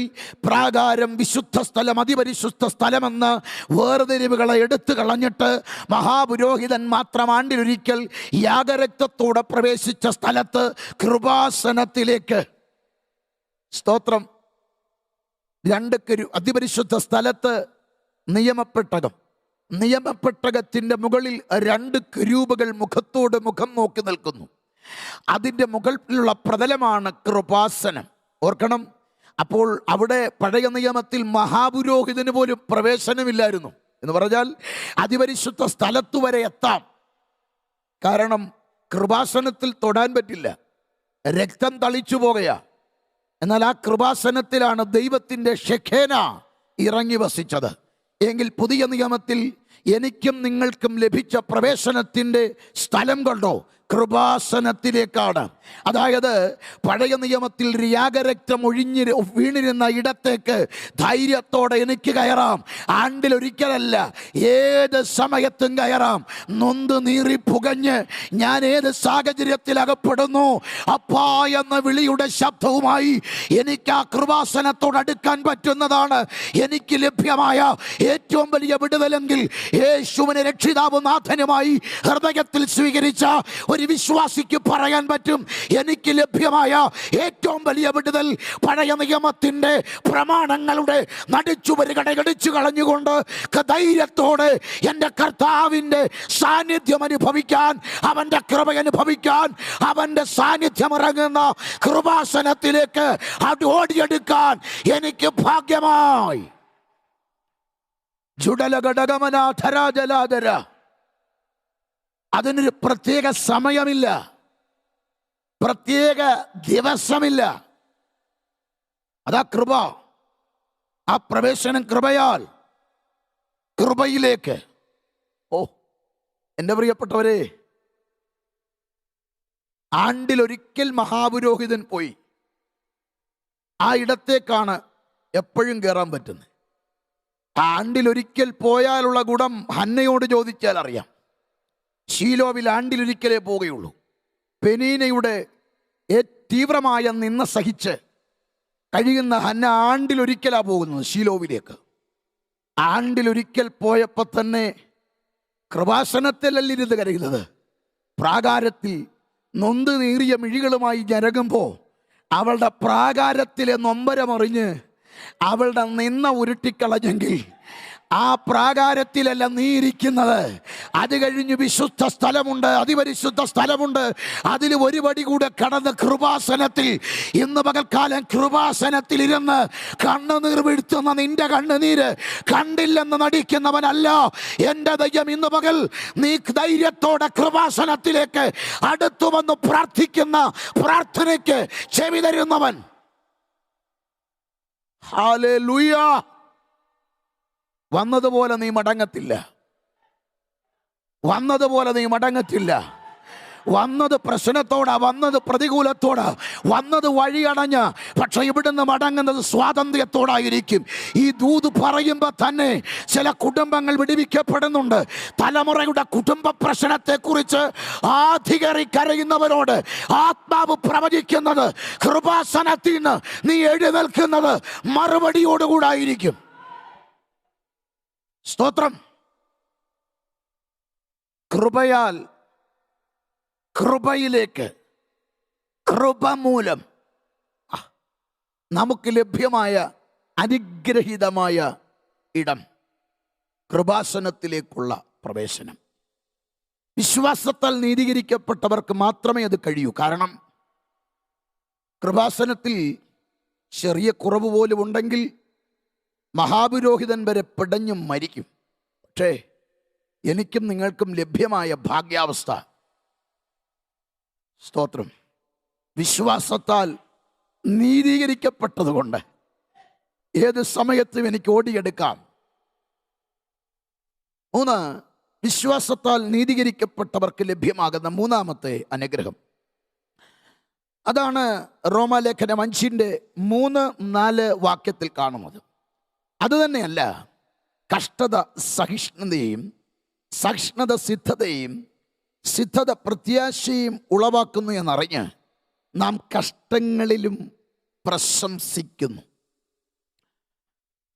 പ്രാകാരം, വിശുദ്ധ സ്ഥലം, അതിപരിശുദ്ധ സ്ഥലമെന്ന് വേർതിരിവുകളെ എടുത്തു കളഞ്ഞിട്ട് മഹാപുരോഹിതൻ മാത്രം ആണ്ടിലൊരിക്കൽ യാഗരക്തത്തോടെ പ്രവേശിച്ച സ്ഥലത്ത് കൃപാസനത്തിലേക്ക്, സ്തോത്രം, അതിപരിശുദ്ധ സ്ഥലത്ത് നിയമപ്പെട്ടകം, നിയമപ്പെട്ടകത്തിൻ്റെ മുകളിൽ 2 കെരൂബുകൾ മുഖത്തോട് മുഖം നോക്കി നിൽക്കുന്നു. അതിൻ്റെ മുകളിലുള്ള പ്രതലമാണ് കൃപാസനം. ഓർക്കണം, അപ്പോൾ അവിടെ പഴയ നിയമത്തിൽ മഹാപുരോഹിതന് പോലും പ്രവേശനമില്ലായിരുന്നു. എന്ന് പറഞ്ഞാൽ അതിപരിശുദ്ധ സ്ഥലത്തു വരെ എത്താം, കാരണം കൃപാസനത്തിൽ തൊടാൻ പറ്റില്ല, രക്തം തളിച്ചു പോകുകയാ. എന്നാൽ ആ കൃപാസനത്തിലാണ് ദൈവത്തിൻ്റെ ഷെഖേന ഇറങ്ങി വസിച്ചത്. എങ്കിൽ പുതിയ നിയമത്തിൽ എനിക്കും നിങ്ങൾക്കും ലഭിച്ച പ്രവേശനത്തിൻ്റെ സ്ഥലം കണ്ടോ? കൃപാസനത്തിലേക്കാണ്. അതായത് പഴയ നിയമത്തിൽ യാഗരക്തം വീണിരുന്ന ഇടത്തേക്ക് ധൈര്യത്തോടെ എനിക്ക് കയറാം. ആണ്ടിലൊരിക്കലല്ല, ഏത് സമയത്തും കയറാം. നൊന്ത് നീറി പുകഞ്ഞ് ഞാൻ ഏത് സാഹചര്യത്തിൽ അകപ്പെടുന്നു, അപ്പാ എന്ന വിളിയുടെ ശബ്ദവുമായി എനിക്ക് ആ കൃപാസനത്തോട് അടുക്കാൻ പറ്റുന്നതാണ് എനിക്ക് ലഭ്യമായ ഏറ്റവും വലിയ വിടുതലെങ്കിൽ, യേശുവിനെ രക്ഷിതാവും നാഥനുമായി ഹൃദയത്തിൽ സ്വീകരിച്ച ഒരു വിശ്വാസിക്ക് പറയാൻ പറ്റും, എനിക്ക് ലഭ്യമായ ഏറ്റവും വലിയ വിടുതൽ പഴയ നിയമത്തിൻ്റെ പ്രമാണങ്ങളുടെ നടിച്ചുവരുകളെ കടിച്ചു കളഞ്ഞുകൊണ്ട് ധൈര്യത്തോടെ എൻ്റെ കർത്താവിൻ്റെ സാന്നിധ്യം അനുഭവിക്കാൻ, അവൻ്റെ കൃപ അനുഭവിക്കാൻ, അവൻ്റെ സാന്നിധ്യം ഇറങ്ങുന്ന കൃപാസനത്തിലേക്ക് അത് ഓടിയെടുക്കാൻ എനിക്ക് ഭാഗ്യമായി. ജുഡലഘടകമനാധരാജലാധര, അതിനൊരു പ്രത്യേക സമയമില്ല, പ്രത്യേക ദിവസമില്ല. അതാ കൃപ. ആ പ്രവേശനം കൃപയാൽ. കൃപയിലേക്ക് എൻ്റെ പ്രിയപ്പെട്ടവരെ, ആണ്ടിലൊരിക്കൽ മഹാപുരോഹിതൻ പോയി ആ ഇടത്തേക്കാണ് എപ്പോഴും കയറാൻ പറ്റുന്നത്. ആണ്ടിലൊരിക്കൽ പോയാലുള്ള ഗുണം ഹന്നയോട് ചോദിച്ചാൽ അറിയാം. ശീലോവിൽ ആണ്ടിലൊരിക്കലേ പോവുകയുള്ളൂ. പെനീനയുടെ തീവ്രമായ നിന്ന സഹിച്ച് കഴിയുന്ന ഹന്ന ആണ്ടിലൊരിക്കലാണ് പോകുന്നത് ശീലോവിലേക്ക്. ആണ്ടിലൊരിക്കൽ പോയപ്പോൾ തന്നെ കൃപാസനത്തിലല്ലിരുന്ന് കരയുന്നത്, പ്രാകാരത്തിൽ നൊന്ത് നീറിയ മിഴികളുമായി ഞരകുമ്പോൾ അവളുടെ പ്രാകാരത്തിലെ നൊമ്പരമറിഞ്ഞ് അവളുടെ നിന്ന ഉരുട്ടിക്കളഞ്ഞെങ്കിൽ ആ പ്രാകാരത്തിലല്ല നീ ഇരിക്കുന്നത്. അത് കഴിഞ്ഞ് വിശുദ്ധ സ്ഥലമുണ്ട്, അതിപരിശുദ്ധ സ്ഥലമുണ്ട്. അതിൽ ഒരു പടി കൂടെ കടന്ന് കൃപാസനത്തിൽ, ഇന്ന് പകൽക്കാലം കൃപാസനത്തിൽ ഇരുന്ന് കണ്ണുനീർ വീഴ്ത്തുന്ന നിന്റെ കണ്ണുനീര് കണ്ടില്ലെന്ന് നടിക്കുന്നവനല്ല എൻ്റെ ദൈവം. ഇന്ന് പകൽ നീ ധൈര്യത്തോടെ കൃപാസനത്തിലേക്ക് അടുത്തു വന്ന് പ്രാർത്ഥിക്കുന്ന പ്രാർത്ഥനയ്ക്ക് ചെവി തരുന്നവൻ. ഹല്ലേലൂയ. വന്നതുപോലെ നീ മടങ്ങത്തില്ല, വന്നതുപോലെ നീ മടങ്ങത്തില്ല. വന്നത് പ്രശ്നത്തോടാ, വന്നത് പ്രതികൂലത്തോടാ, വന്നത് വഴിയടഞ്ഞ്. പക്ഷെ ഇവിടുന്ന് മടങ്ങുന്നത് സ്വാതന്ത്ര്യത്തോടായിരിക്കും. ഈ ദൂത് പറയുമ്പോൾ തന്നെ ചില കുടുംബങ്ങൾ വിടുവിക്കപ്പെടുന്നുണ്ട്. തലമുറയുടെ കുടുംബ പ്രശ്നത്തെക്കുറിച്ച് ആധികരി കരയുന്നവരോട് ആത്മാവ് പ്രവചിക്കുന്നത്, കൃപാസനത്തിൽ നിന്ന് നീ എഴുന്നേൽക്കുന്നത് മറുപടിയോടുകൂടായിരിക്കും. സ്തോത്രം. കൃപയാൽ കൃപയിലേക്ക്, കൃപ മൂലം നമുക്ക് ലഭ്യമായ അനുഗ്രഹീതമായ ഇടം, കൃപാസനത്തിലേക്കുള്ള പ്രവേശനം. വിശ്വാസത്താൽ നീതീകരിക്കപ്പെട്ടവർക്ക് മാത്രമേ അത് കഴിയൂ. കാരണം കൃപാസനത്തിൽ ചെറിയ കുറവ് പോലും ഉണ്ടെങ്കിൽ മഹാപുരോഹിതൻ വരെ പിടഞ്ഞും മരിക്കും. പക്ഷേ എനിക്കും നിങ്ങൾക്കും ലഭ്യമായ ഭാഗ്യാവസ്ഥ, സ്തോത്രം, വിശ്വാസത്താൽ നീതീകരിക്കപ്പെട്ടതുകൊണ്ട് ഏത് സമയത്തും എനിക്ക് ഓടിയെടുക്കാം. 3, വിശ്വാസത്താൽ നീതീകരിക്കപ്പെട്ടവർക്ക് ലഭ്യമാകുന്ന മൂന്നാമത്തെ അനുഗ്രഹം. അതാണ് റോമാലേഖനം 5:3-4 വാക്യത്തിൽ കാണുന്നത്. അതുതന്നെയല്ല, കഷ്ടത സഹിഷ്ണുതയും, സഹിഷ്ണുത സിദ്ധതയും, സിദ്ധത പ്രത്യാശയും ഉളവാക്കുന്നു എന്നറിഞ്ഞ് നാം കഷ്ടങ്ങളിലും പ്രശംസിക്കുന്നു.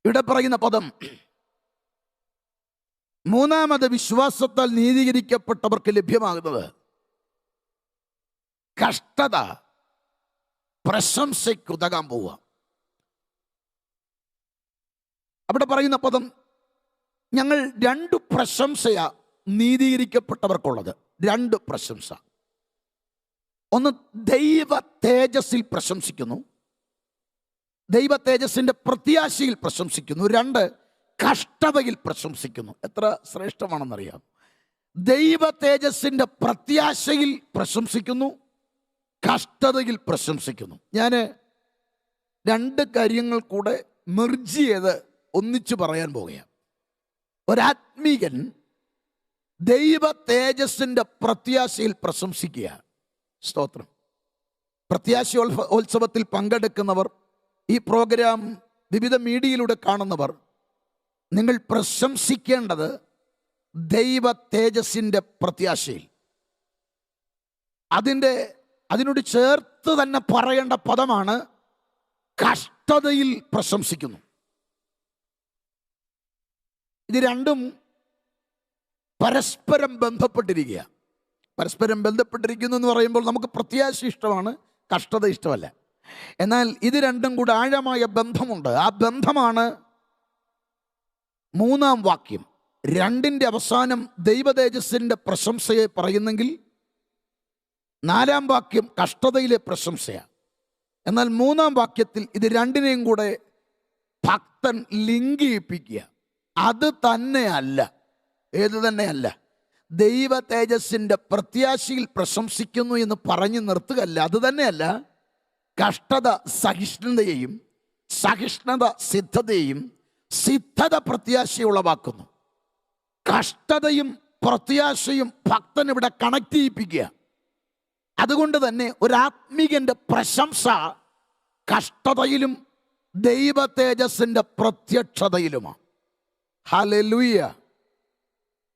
ഇവിടെ പറയുന്ന പദം, മൂന്നാമത് വിശ്വാസത്താൽ നീതീകരിക്കപ്പെട്ടവർക്ക് ലഭ്യമാകുന്നത് കഷ്ടത പ്രശംസയ്ക്കുതകാൻ പോവുക. അവിടെ പറയുന്ന പദം, ഞങ്ങൾ 2 പ്രശംസയാ നീതീകരിക്കപ്പെട്ടവർക്കുള്ളത്. 2 പ്രശംസ. ഒന്ന്, ദൈവ തേജസ്സിൽ പ്രശംസിക്കുന്നു, ദൈവ തേജസ്സിന്റെ പ്രത്യാശയിൽ പ്രശംസിക്കുന്നു. 2, കഷ്ടതയിൽ പ്രശംസിക്കുന്നു. എത്ര ശ്രേഷ്ഠമാണെന്നറിയാം. ദൈവ തേജസ്സിന്റെ പ്രത്യാശയിൽ പ്രശംസിക്കുന്നു, കഷ്ടതയിൽ പ്രശംസിക്കുന്നു. ഞാൻ 2 കാര്യങ്ങൾ കൂടെ മെർജ് ചെയ്ത് ഒന്നിച്ചു പറയാൻ പോവുകയാണ്. ഒരാത്മീകൻ ദൈവ തേജസ്സിന്റെ പ്രത്യാശയിൽ പ്രശംസിക്കുക. സ്തോത്രം. പ്രത്യാശോത്സവത്തിൽ പങ്കെടുക്കുന്നവർ, ഈ പ്രോഗ്രാം വിവിധ മീഡിയയിലൂടെ കാണുന്നവർ, നിങ്ങൾ പ്രശംസിക്കേണ്ടത് ദൈവ തേജസ്സിന്റെ പ്രത്യാശയിൽ. അതിനോട് ചേർത്ത് തന്നെ പറയേണ്ട പദമാണ് കഷ്ടതയിൽ പ്രശംസിക്കുന്നു. ഇത് രണ്ടും പരസ്പരം ബന്ധപ്പെട്ടിരിക്കുക. പരസ്പരം ബന്ധപ്പെട്ടിരിക്കുന്നു എന്ന് പറയുമ്പോൾ നമുക്ക് പ്രത്യാശ ഇഷ്ടമാണ്, കഷ്ടത ഇഷ്ടമല്ല. എന്നാൽ ഇത് രണ്ടും കൂടെ ആഴമായ ബന്ധമുണ്ട്. ആ ബന്ധമാണ് 3-ാം വാക്യം. 2ന്റെ അവസാനം ദൈവതേജസ്സിന്റെ പ്രശംസയെ പറയുന്നെങ്കിൽ 4-ാം വാക്യം കഷ്ടതയിലെ പ്രശംസയാണ്. എന്നാൽ 3-ാം വാക്യത്തിൽ ഇത് രണ്ടിനെയും കൂടെ ഭക്തൻ ലിങ്ക് ചെയ്യിപ്പിക്കുക. അത് തന്നെയല്ല, ഏത് തന്നെയല്ല, ദൈവ തേജസ്സിന്റെ പ്രത്യാശയിൽ പ്രശംസിക്കുന്നു എന്ന് പറഞ്ഞു നിർത്തുകയല്ല. അത് തന്നെയല്ല, കഷ്ടത സഹിഷ്ണുതയെയും, സഹിഷ്ണുത സിദ്ധതയെയും, സിദ്ധത പ്രത്യാശ ഉളവാക്കുന്നു. കഷ്ടതയും പ്രത്യാശയും ഭക്തൻ ഇവിടെ കണക്ട് ചെയ്യിപ്പിക്കുക. അതുകൊണ്ട് തന്നെ ഒരു ആത്മീകന്റെ പ്രശംസ കഷ്ടതയിലും ദൈവ തേജസ്സിന്റെ പ്രത്യക്ഷതയിലുമാണ്. ഹല്ലേലൂയ.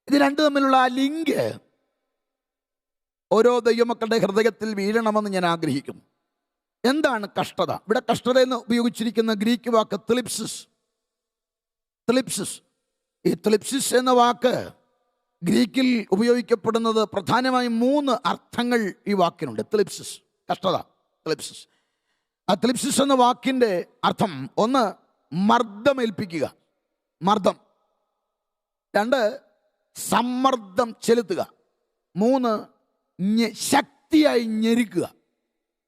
ഇത് രണ്ടു തമ്മിലുള്ള ആ ലിങ്ക് ഓരോ ദൈവമക്കളുടെ ഹൃദയത്തിൽ വീഴണമെന്ന് ഞാൻ ആഗ്രഹിക്കുന്നു. എന്താണ് കഷ്ടത? ഇവിടെ കഷ്ടത എന്ന് ഉപയോഗിച്ചിരിക്കുന്ന ഗ്രീക്ക് വാക്ക് ത്ലിപ്സിസ്. ഈ ത്ലിപ്സിസ് എന്ന വാക്ക് ഗ്രീക്കിൽ ഉപയോഗിക്കപ്പെടുന്നത് പ്രധാനമായും 3 അർത്ഥങ്ങൾ ഈ വാക്കിനുണ്ട്. ത്ലിപ്സിസ്, കഷ്ടത, ത്ലിപ്സിസ്. ആ ത്ലിപ്സിസ് എന്ന വാക്കിൻ്റെ അർത്ഥം 1 മർദ്ദമേൽപ്പിക്കുക, മർദ്ദം. 2 സമ്മർദ്ദം ചെലുത്തുക. 3 ശക്തിയായി ഞെരുക്കുക.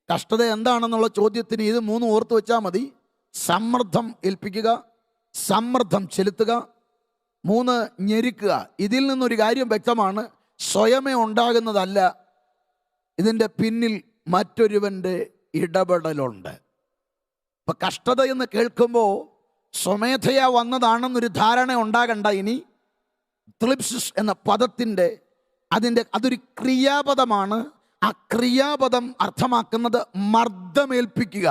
കഷ്ടത എന്താണെന്നുള്ള ചോദ്യത്തിന് ഇത് 3 ഓർത്ത് വെച്ചാൽ മതി. സമ്മർദ്ദം ഏൽപ്പിക്കുക, സമ്മർദ്ദം ചെലുത്തുക, 3 ഞെരുക്കുക. ഇതിൽ നിന്നൊരു കാര്യം വ്യക്തമാണ്, സ്വയമേ ഉണ്ടാകുന്നതല്ല, ഇതിൻ്റെ പിന്നിൽ മറ്റൊരുവൻ്റെ ഇടപെടലുണ്ട്. ഇപ്പം കഷ്ടത എന്ന് കേൾക്കുമ്പോൾ സ്വമേധയാ വന്നതാണെന്നൊരു ധാരണ ഉണ്ടാകണ്ട. ഇനി ത്ലിപ്സിസ് എന്ന പദത്തിൻ്റെ അതൊരു ക്രിയാപദമാണ്. ആ ക്രിയാപദം അർത്ഥമാക്കുന്നത് മർദ്ദമേൽപ്പിക്കുക.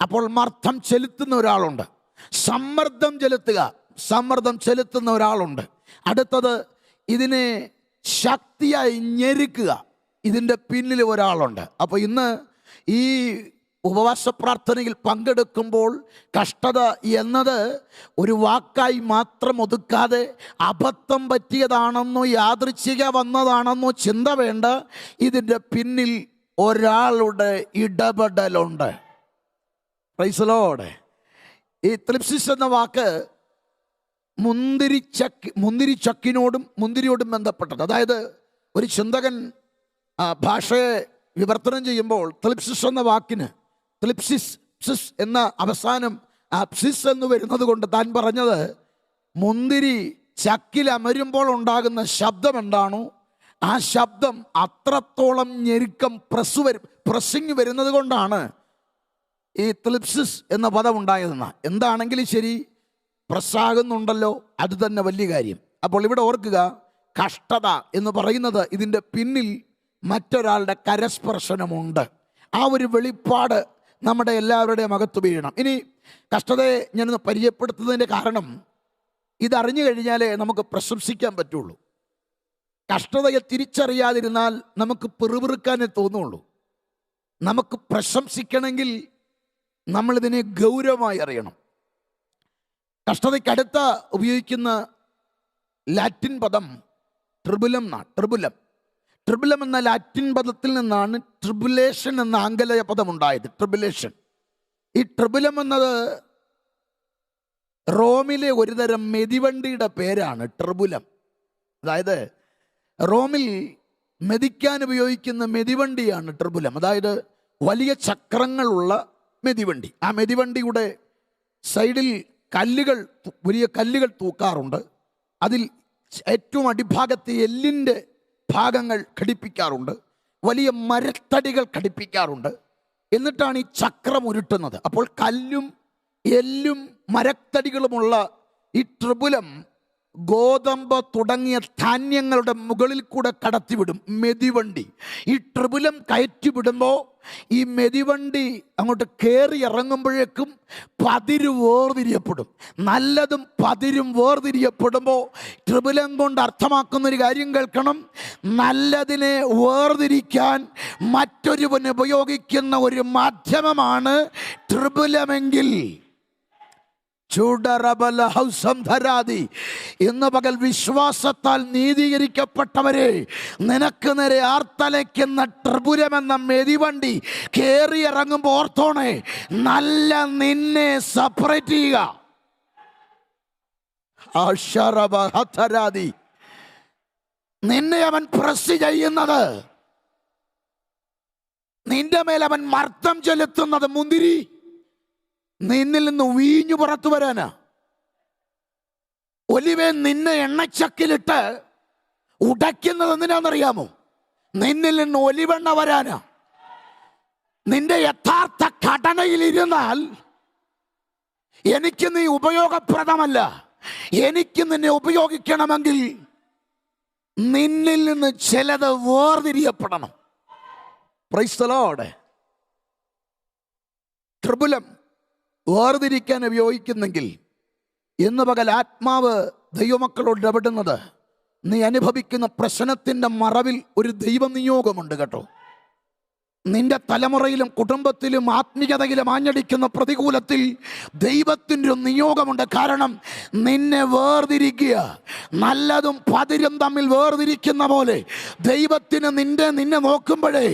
അപ്പോൾ മർദ്ദം ചെലുത്തുന്ന ഒരാളുണ്ട്. സമ്മർദ്ദം ചെലുത്തുന്ന ഒരാളുണ്ട്. അടുത്തത് ഇതിനെ ശക്തിയായി ഞെരുക്കുക. ഇതിൻ്റെ പിന്നിൽ ഒരാളുണ്ട്. അപ്പോൾ ഇന്ന് ഈ ഉപവാസ പ്രാർത്ഥനയിൽ പങ്കെടുക്കുമ്പോൾ കഷ്ടത എന്നത് ഒരു വാക്കായി മാത്രം ഒതുക്കാതെ അബദ്ധം പറ്റിയതാണെന്നോ യാദൃച്ഛിക വന്നതാണെന്നോ ചിന്ത വേണ്ട. ഇതിൻ്റെ പിന്നിൽ ഒരാളുടെ ഇടപെടലുണ്ട്. Price the Lord. ഈ ത്ലിപ്സിസ് എന്ന വാക്ക് മുന്തിരിയോടും ബന്ധപ്പെട്ടത്. അതായത് ഒരു ചിന്തകൻ ഭാഷയെ വിവർത്തനം ചെയ്യുമ്പോൾ ത്ലിപ്സിസ് എന്ന വാക്കിന് ത്ലിപ്സിസ് എന്ന അവസാനം അപ്സിസ് എന്ന് വരുന്നത് കൊണ്ട് താൻ പറഞ്ഞത് മുന്തിരി ചക്കിൽ അമരുമ്പോൾ ഉണ്ടാകുന്ന ശബ്ദം എന്താണോ ആ ശബ്ദം അത്രത്തോളം ഞെരുക്കം പ്രസ്സിങ് വരുന്നത് കൊണ്ടാണ് ഈ ത്ലിപ്സിസ് എന്ന പദം ഉണ്ടായതെന്ന്. എന്താണെങ്കിലും ശരി, പ്രസ്സാകുന്നുണ്ടല്ലോ, അത് തന്നെ വലിയ കാര്യം. അപ്പോൾ ഇവിടെ ഓർക്കുക, കഷ്ടത എന്ന് പറയുന്നത് ഇതിൻ്റെ പിന്നിൽ മറ്റൊരാളുടെ കരസ്പർശനമുണ്ട്. ആ ഒരു വെളിപ്പാട് നമ്മുടെ എല്ലാവരുടെയും അകത്ത് വീഴണം. ഇനി കഷ്ടതയെ ഞാനൊന്ന് പരിചയപ്പെടുത്തുന്നതിൻ്റെ കാരണം, ഇതറിഞ്ഞു കഴിഞ്ഞാലേ നമുക്ക് പ്രശംസിക്കാൻ പറ്റുള്ളൂ. കഷ്ടതയെ തിരിച്ചറിയാതിരുന്നാൽ നമുക്ക് പിറുപിറുക്കാനേ തോന്നുള്ളൂ. നമുക്ക് പ്രശംസിക്കണമെങ്കിൽ നമ്മളിതിനെ ഗൗരവമായി അറിയണം. കഷ്ടതയ്ക്കടുത്ത ഉപയോഗിക്കുന്ന ലാറ്റിൻ പദം ട്രിബുലം എന്നാണ്. ട്രിബുലം എന്ന ലാറ്റിൻ പദത്തിൽ നിന്നാണ് ട്രിബുലേഷൻ എന്ന ആംഗലേയ പദം ഉണ്ടായത്. ട്രിബുലേഷൻ. ഈ ട്രിബുലം എന്നത് റോമിലെ ഒരുതരം മെതിവണ്ടിയുടെ പേരാണ് ട്രിബുലം. അതായത് റോമിൽ മെതിക്കാൻ ഉപയോഗിക്കുന്ന മെതിവണ്ടിയാണ് ട്രിബുലം. അതായത് വലിയ ചക്രങ്ങളുള്ള മെതിവണ്ടി. ആ മെതിവണ്ടിയുടെ സൈഡിൽ വലിയ കല്ലുകൾ തൂക്കാറുണ്ട്. അതിൽ ഏറ്റവും അടിഭാഗത്ത് എല്ലിൻ്റെ ഭാഗങ്ങൾ ഘടിപ്പിക്കാറുണ്ട്. വലിയ മരത്തടികൾ ഘടിപ്പിക്കാറുണ്ട്. എന്നിട്ടാണ് ഈ ചക്രം ഉരുട്ടുന്നത്. അപ്പോൾ കല്ലും എല്ലും മരത്തടികളുമുള്ള ഈ ട്രിബുലം ഗോതമ്പ് തുടങ്ങിയ ധാന്യങ്ങളുടെ മുകളിൽ കൂടെ കടത്തിവിടും മെതിവണ്ടി. ഈ ട്രിബുലം കയറ്റിവിടുമ്പോൾ ഈ മെതിവണ്ടി അങ്ങോട്ട് കയറി ഇറങ്ങുമ്പോഴേക്കും പതിര് വേർതിരിയപ്പെടും. നല്ലതും പതിരും വേർതിരിയപ്പെടുമ്പോൾ ട്രിബുലം കൊണ്ട് അർത്ഥമാക്കുന്നൊരു കാര്യം കേൾക്കണം. നല്ലതിനെ വേർതിരിക്കാൻ മറ്റൊരുവൻ ഉപയോഗിക്കുന്ന ഒരു മാധ്യമമാണ് ട്രിബുലമെങ്കിൽ ഇന്ന് പകൽ വിശ്വാസത്താൽ നീതീകരിക്കപ്പെട്ടവരെ, നിനക്ക് നേരെ ആർത്തലയ്ക്കുന്ന ട്രിബുലമെന്ന മെതിവണ്ടി കേറി ഇറങ്ങുമ്പോൾ ഓർത്തോണേ, നല്ല നിന്നെ സെപ്പറേറ്റ് ചെയ്യുക. നിന്നെ അവൻ പ്രസ് ചെയ്യുന്നത്, നിന്റെ മേൽ അവൻ മർദ്ദം ചെലുത്തുന്നത് മുന്തിരി നിന്നിൽ നിന്ന് വീഞ്ഞു പുറത്തു വരാനാ. ഒലിവേ നിന്നെ എണ്ണച്ചക്കിലിട്ട് ഉടയ്ക്കുന്നത് എന്തിനാണെന്നറിയാമോ? നിന്നിൽ നിന്ന് ഒലിവെണ്ണ വരാനാ. നിന്റെ യഥാർത്ഥ ഘടനയിലിരുന്നാൽ എനിക്ക് നീ ഉപയോഗപ്രദമല്ല. എനിക്ക് നിന്നെ ഉപയോഗിക്കണമെങ്കിൽ നിന്നിൽ നിന്ന് ചിലത് വേർതിരിയപ്പെടണം. Praise the Lord. ട്രിബുലം വേർതിരിക്കാൻ ഉപയോഗിക്കുന്നെങ്കിൽ ഇന്ന് പകൽ ആത്മാവ് ദൈവമക്കളോട് ഇടപെടുന്നത്, നീ അനുഭവിക്കുന്ന പ്രശ്നത്തിൻ്റെ മറവിൽ ഒരു ദൈവനിയോഗമുണ്ട് കേട്ടോ. നിന്റെ തലമുറയിലും കുടുംബത്തിലും ആത്മീയതയിലും ആഞ്ഞടിക്കുന്ന പ്രതികൂലത്തിൽ ദൈവത്തിൻ്റെ ഒരു നിയോഗമുണ്ട്. കാരണം നിന്നെ വേർതിരിക്കുക, നല്ലതും പതിരും തമ്മിൽ വേർതിരിക്കുന്ന പോലെ ദൈവത്തിന് നിന്നെ നോക്കുമ്പോഴേ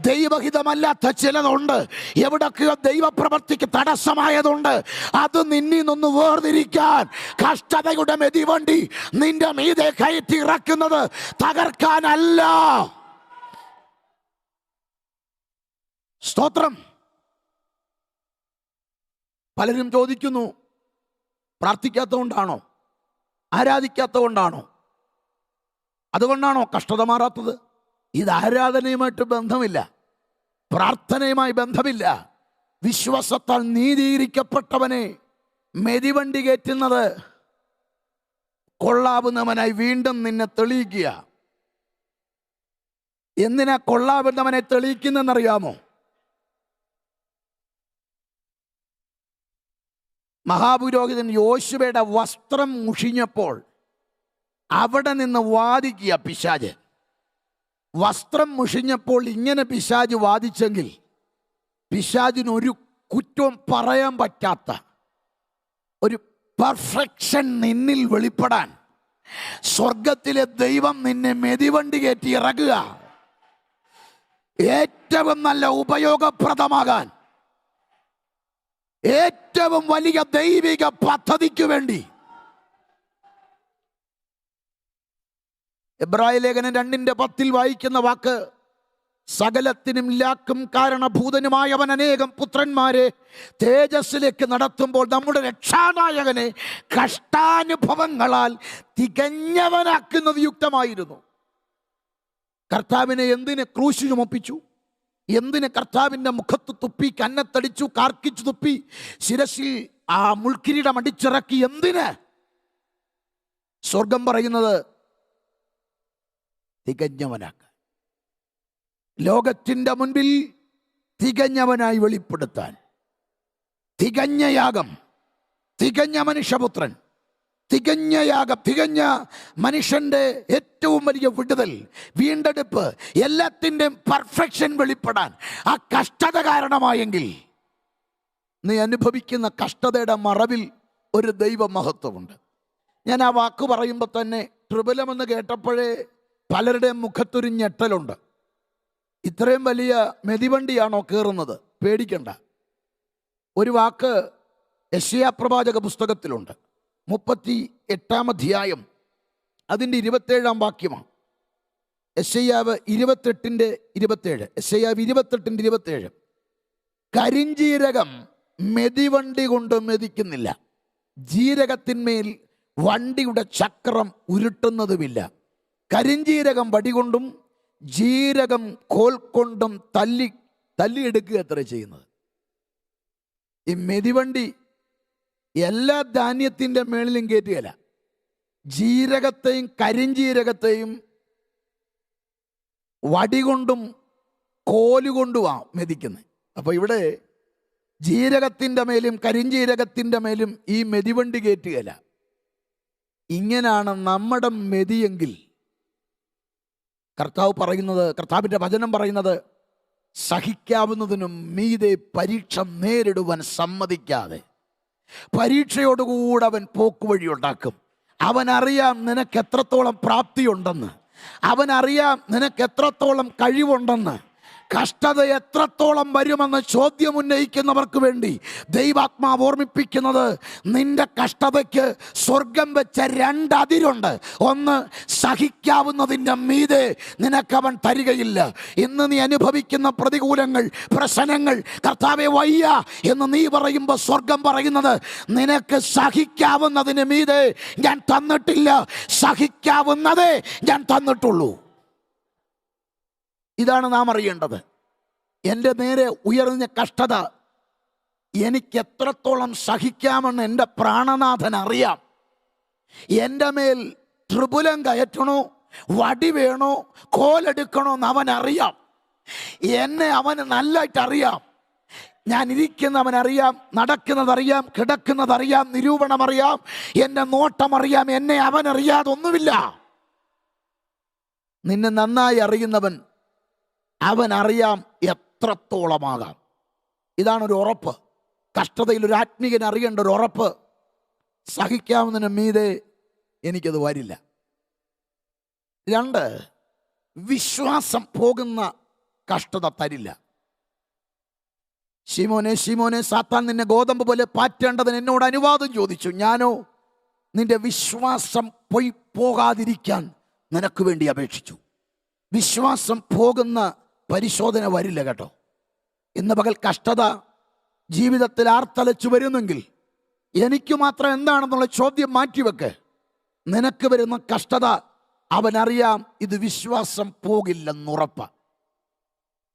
ദൈവഹിതമല്ലാത്ത ചിലതുണ്ട്, എവിടൊക്കെയോ ദൈവപ്രവൃത്തിക്ക് തടസ്സമായതുണ്ട്. അത് നിന്നിൽ നിന്ന് വേർതിരിക്കാൻ കഷ്ടതയുടെ മെതിവണ്ടി നിന്റെ മീതെ കയറ്റി ഇറക്കുന്നത് തകർക്കാനല്ല. സ്തോത്രം. പലരും ചോദിക്കുന്നു, പ്രാർത്ഥിക്കാത്തതുകൊണ്ടാണോ, ആരാധിക്കാത്തതുകൊണ്ടാണോ, അതുകൊണ്ടാണോ കഷ്ടത മാറാത്തത്? ഇത് ആരാധനയുമായിട്ട് ബന്ധമില്ല, പ്രാർത്ഥനയുമായി ബന്ധമില്ല. വിശ്വാസത്താൽ നീതീകരിക്കപ്പെട്ടവനെ മെതിവണ്ടി കയറ്റുന്നത് കൊള്ളാവുന്നവനായി വീണ്ടും നിന്നെ തെളിയിക്കുക. എന്തിനാ കൊള്ളാവുന്നവനെ തെളിയിക്കുന്നതെന്നറിയാമോ? മഹാപുരോഹിതൻ യോശുവയുടെ വസ്ത്രം മുഷിഞ്ഞപ്പോൾ അവിടെ നിന്ന് വാദിക്കുക പിശാച്. വസ്ത്രം മുഷിഞ്ഞപ്പോൾ ഇങ്ങനെ പിശാച് വാദിച്ചെങ്കിൽ പിശാചിനൊരു കുറ്റവും പറയാൻ പറ്റാത്ത ഒരു പെർഫെക്ഷൻ നിന്നിൽ വെളിപ്പെടാൻ സ്വർഗത്തിലെ ദൈവം നിന്നെ മെതിവണ്ടി കയറ്റി ഇറക്കുക. ഏറ്റവും നല്ല ഉപയോഗപ്രദമാകാൻ ഏറ്റവും വലിയ ദൈവിക പദ്ധതിക്ക് വേണ്ടി. എബ്രായ ലേഖനം 2:10 വായിക്കുന്ന വാക്ക്, സകലത്തിനും ലാക്കും കാരണഭൂതനുമായവൻ അനേകം പുത്രന്മാരെ തേജസ്സിലേക്ക് നടത്തുമ്പോൾ നമ്മുടെ രക്ഷാനായകനെ കഷ്ടാനുഭവങ്ങളാൽ തികഞ്ഞവനാക്കുന്നത് യുക്തമായിരുന്നു. കർത്താവിനെ എന്തിന് ക്രൂശ് ചുമപ്പിച്ചു? എന്തിന് കർത്താവിൻ്റെ മുഖത്ത് തുപ്പി, കന്നത്തടിച്ചു, കാർക്കിച്ചു തുപ്പി, ശിരസിൽ ആ മുൾക്കിരീടം അടിച്ചിറക്കി? എന്തിന്? സ്വർഗം പറയുന്നത് തികഞ്ഞവനാക്കാൻ, ലോകത്തിൻ്റെ മുൻപിൽ തികഞ്ഞവനായി വെളിപ്പെടുത്താൻ. തികഞ്ഞ യാഗം, തികഞ്ഞ മനുഷ്യപുത്രൻ, തികഞ്ഞ യാഗം, തികഞ്ഞ മനുഷ്യൻ്റെ ഏറ്റവും വലിയ വിടുതൽ, വീണ്ടെടുപ്പ്, എല്ലാത്തിൻ്റെയും പെർഫെക്ഷൻ വെളിപ്പെടാൻ ആ കഷ്ടത കാരണമായെങ്കിൽ നീ അനുഭവിക്കുന്ന കഷ്ടതയുടെ മറവിൽ ഒരു ദൈവ മഹത്വമുണ്ട്. ഞാൻ ആ വാക്ക് പറയുമ്പോൾ തന്നെ ട്രിബുലമെന്ന് കേട്ടപ്പോഴേ പലരുടെയും മുഖത്തൊരു ഞെട്ടലുണ്ട്. ഇത്രയും വലിയ മെതിവണ്ടിയാണോ കയറുന്നത്? പേടിക്കണ്ട. ഒരു വാക്ക് യെശയ്യാ പ്രവാചക പുസ്തകത്തിലുണ്ട്, 38-ാം അധ്യായം അതിൻ്റെ 27-ാം വാക്യമാണ്. യെശയ്യാവ് 28:27. യെശയ്യാവ് 28:27. കരിഞ്ജീരകം മെതിവണ്ടി കൊണ്ട് മെതിക്കുന്നില്ല, ജീരകത്തിന്മേൽ വണ്ടിയുടെ ചക്രം ഉരുട്ടുന്നതുമില്ല. കരിഞ്ജീരകം വടികൊണ്ടും ജീരകം കോൽ കൊണ്ടും തല്ലിയെടുക്കുക അത്ര ചെയ്യുന്നത്. ഈ മെതിവണ്ടി എല്ലാ ധാന്യത്തിൻ്റെ മേളിലും കയറ്റുകയില്ല. ജീരകത്തെയും കരിഞ്ജീരകത്തെയും വടികൊണ്ടും കോലുകൊണ്ടുമാണ് മെതിക്കുന്നത്. അപ്പോൾ ഇവിടെ ജീരകത്തിൻ്റെ മേലും കരിഞ്ജീരകത്തിൻ്റെ മേലും ഈ മെതിവണ്ടി കയറ്റുകയില്ല. ഇങ്ങനെയാണ് നമ്മുടെ മെതിയെങ്കിൽ കർത്താവ് പറയുന്നത്, കർത്താവിൻ്റെ വചനം പറയുന്നത്, സഹിക്കാവുന്നതിനും മീതെ പരീക്ഷ നേരിടുവാൻ സമ്മതിക്കാതെ പരീക്ഷയോടുകൂടെ അവൻ പോക്കുവഴി ഉണ്ടാക്കും. അവനറിയാം നിനക്ക് എത്രത്തോളം പ്രാപ്തിയുണ്ടെന്ന്, അവനറിയാം നിനക്ക് എത്രത്തോളം കഴിവുണ്ടെന്ന്. കഷ്ടത എത്രത്തോളം വരുമെന്ന് ചോദ്യം ഉന്നയിക്കുന്നവർക്ക് വേണ്ടി ദൈവാത്മാവ് ഓർമ്മിപ്പിക്കുന്നത്, നിന്റെ കഷ്ടതയ്ക്ക് സ്വർഗം വെച്ച 2 അതിരുണ്ട്. ഒന്ന്, സഹിക്കാവുന്നതിൻ്റെ മീതെ നിനക്കവൻ തരികയില്ല. ഇന്ന് നീ അനുഭവിക്കുന്ന പ്രതികൂലങ്ങൾ, പ്രശ്നങ്ങൾ കർത്താവേ വയ്യ എന്ന് നീ പറയുമ്പോൾ സ്വർഗം പറയുന്നത്, നിനക്ക് സഹിക്കാവുന്നതിന് മീതെ ഞാൻ തന്നിട്ടില്ല, സഹിക്കാവുന്നതേ ഞാൻ തന്നിട്ടുള്ളൂ. ഇതാണ് നാം അറിയേണ്ടത്. എൻ്റെ നേരെ ഉയർന്ന കഷ്ടത എനിക്ക് എത്രത്തോളം സഹിക്കാമെന്ന് എൻ്റെ പ്രാണനാഥൻ അറിയാം. എൻ്റെ മേൽ ട്രിബുലം കയറ്റണോ വടി വേണോ കോലെടുക്കണോ എന്ന് അവനറിയാം. എന്നെ അവന് നല്ലതായിട്ട് അറിയാം. ഞാൻ ഇരിക്കുന്നവനറിയാം, നടക്കുന്നതറിയാം, കിടക്കുന്നതറിയാം, നിരൂപണമറിയാം, എൻ്റെ നോട്ടമറിയാം. എന്നെ അവനറിയാതെ ഒന്നുമില്ല. നിന്നെ നന്നായി അറിയുന്നവൻ അവനറിയാം എത്രത്തോളമാകാം. ഇതാണൊരു ഉറപ്പ്. കഷ്ടതയിൽ ഒരു ആത്മീയൻ അറിയേണ്ട ഒരു ഉറപ്പ്, സഹിക്കാവുന്നതിന് മീതെ എനിക്കത് വരില്ല. 2, വിശ്വാസം പോകുന്ന കഷ്ടത തരില്ല. ശിമോനെ ശിമോനെ, സാത്താൻ നിന്നെ ഗോതമ്പ് പോലെ പാറ്റേണ്ടതിന് എന്നോട് അനുവാദം ചോദിച്ചു. ഞാനോ നിന്റെ വിശ്വാസം പോകാതിരിക്കാൻ നിനക്ക് വേണ്ടി അപേക്ഷിച്ചു. വിശ്വാസം പോകുന്ന പരിശോധന വരില്ല കേട്ടോ. ഇന്ന് പകൽ കഷ്ടത ജീവിതത്തിൽ ആർത്തലച്ചു വരുന്നെങ്കിൽ എനിക്ക് മാത്രം എന്താണെന്നുള്ള ചോദ്യം മാറ്റിവെക്ക്. നിനക്ക് വരുന്ന കഷ്ടത അവനറിയാം, ഇത് വിശ്വാസം പോകില്ലെന്നുറപ്പ്.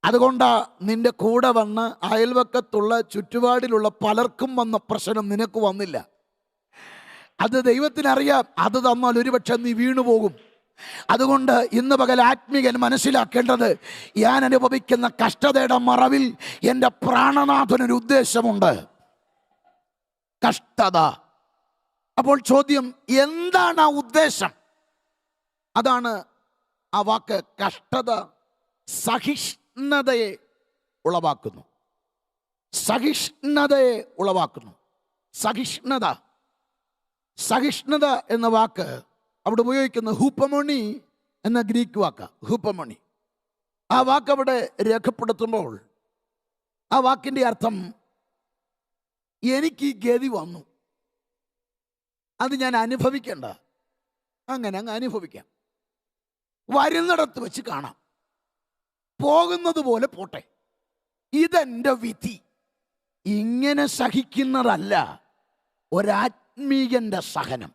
അതുകൊണ്ട് നിന്റെ കൂടെ വന്ന് അയൽവക്കത്തുള്ള ചുറ്റുപാടിലുള്ള പലർക്കും വന്ന പ്രശ്നം നിനക്ക് വന്നില്ല. അത് ദൈവത്തിനറിയാം. അത് തന്നാൽ ഒരുപക്ഷെ നീ വീണുപോകും. അതുകൊണ്ട് ഇന്ന് പകൽ ആത്മീയൻ മനസ്സിലാക്കേണ്ടത്, ഞാൻ അനുഭവിക്കുന്ന കഷ്ടതയുടെ മറവിൽ എൻ്റെ പ്രാണനാഥനൊരു ഉദ്ദേശമുണ്ട്. കഷ്ടത. അപ്പോൾ ചോദ്യം, എന്താണ് ആ ഉദ്ദേശം? അതാണ് ആ വാക്ക്. കഷ്ടത സഹിഷ്ണുതയെ ഉളവാക്കുന്നു. സഹിഷ്ണുതയെ ഉളവാക്കുന്നു. സഹിഷ്ണുത. സഹിഷ്ണുത എന്ന വാക്ക് അവിടെ ഉപയോഗിക്കുന്ന ഹൂപ്പമോണി എന്ന ഗ്രീക്ക് വാക്ക്. ഹൂപ്പമോണി. ആ വാക്ക് അവിടെ രേഖപ്പെടുത്തുമ്പോൾ ആ വാക്കിൻ്റെ അർത്ഥം, എനിക്ക് ഈ ഗതി വന്നു, അത് ഞാൻ അനുഭവിക്കേണ്ട, അങ്ങനെ അങ്ങ് അനുഭവിക്കാം. വരുന്നിടത്ത് വെച്ച് കാണാം, പോകുന്നത് പോലെ പോട്ടെ, ഇതെൻ്റെ വിധി. ഇങ്ങനെ സഹിക്കുന്നതല്ല ഒരാത്മീയന്റെ സഹനം.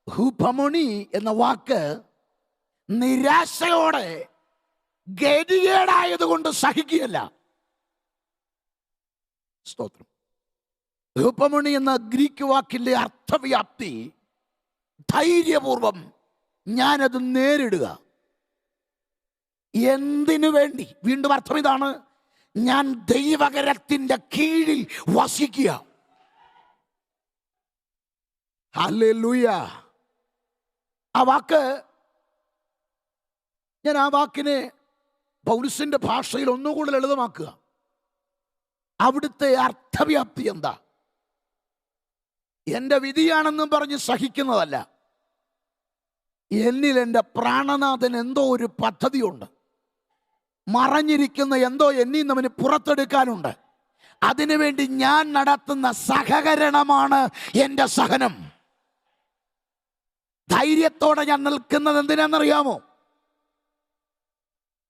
ഹൂപ്പമോണി എന്ന വാക്ക് നിരാശയോടെ ഗതികേടായതുകൊണ്ട് സഹിക്കുകയല്ല. സ്തോത്രം. ഹൂപ്പമോണി എന്ന ഗ്രീക്ക് വാക്കിന്റെ അർത്ഥവ്യാപ്തി, ധൈര്യപൂർവം ഞാനത് നേരിടുക. എന്തിനു വേണ്ടി? വീണ്ടും അർത്ഥം ഇതാണ്, ഞാൻ ദൈവകരത്തിന്റെ കീഴിൽ വസിക്കുക. ഹല്ലേലൂയ. ആ വാക്ക്, ഞാൻ ആ വാക്കിനെ പൗലോസിന്റെ ഭാഷയിൽ ഒന്നുകൂടി ലളിതമാക്കുക. അവിടുത്തെ അർത്ഥവ്യാപ്തി എന്താ? എൻ്റെ വിധിയാണെന്നും പറഞ്ഞ് സഹിക്കുന്നതല്ല. എന്നിൽ എൻ്റെ പ്രാണനാഥൻ എന്തോ ഒരു പദ്ധതിയുണ്ട്. മറഞ്ഞിരിക്കുന്ന എന്തോ എന്നിൽ നിന്ന് അവന് പുറത്തെടുക്കാനുണ്ട്. അതിനുവേണ്ടി ഞാൻ നടത്തുന്ന സഹകരണമാണ് എൻ്റെ സഹനം. ധൈര്യത്തോടെ ഞാൻ നിൽക്കുന്നത് എന്തിനാണെന്നറിയാമോ?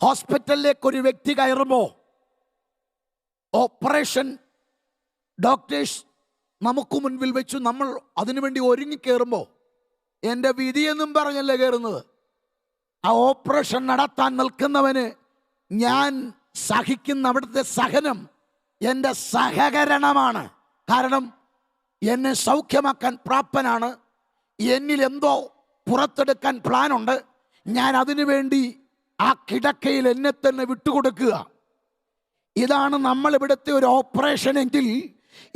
ഹോസ്പിറ്റലിലേക്ക് ഒരു വ്യക്തി കയറുമ്പോൾ ഓപ്പറേഷൻ ഡോക്ടേഴ്സ് നമുക്ക് മുൻപിൽ വെച്ചു നമ്മൾ അതിനുവേണ്ടി ഒരുങ്ങിക്കയറുമ്പോൾ എൻ്റെ വിധിയെന്നും പറഞ്ഞല്ലേ കയറുന്നത്. ആ ഓപ്പറേഷൻ നടത്താൻ നിൽക്കുന്നവന് ഞാൻ സഹിക്കുന്ന അവിടുത്തെ സഹനം എൻ്റെ സഹകരണമാണ്. കാരണം എന്നെ സൗഖ്യമാക്കാൻ പ്രാപ്തനാണ്. എന്നിൽ എന്തോ പുറത്തെടുക്കാൻ പ്ലാനുണ്ട്. ഞാൻ അതിനു വേണ്ടി ആ കിടക്കയിൽ എന്നെ തന്നെ വിട്ടുകൊടുക്കുക. ഇതാണ് നമ്മൾ ഇവിടുത്തെ ഒരു ഓപ്പറേഷൻ എങ്കിൽ,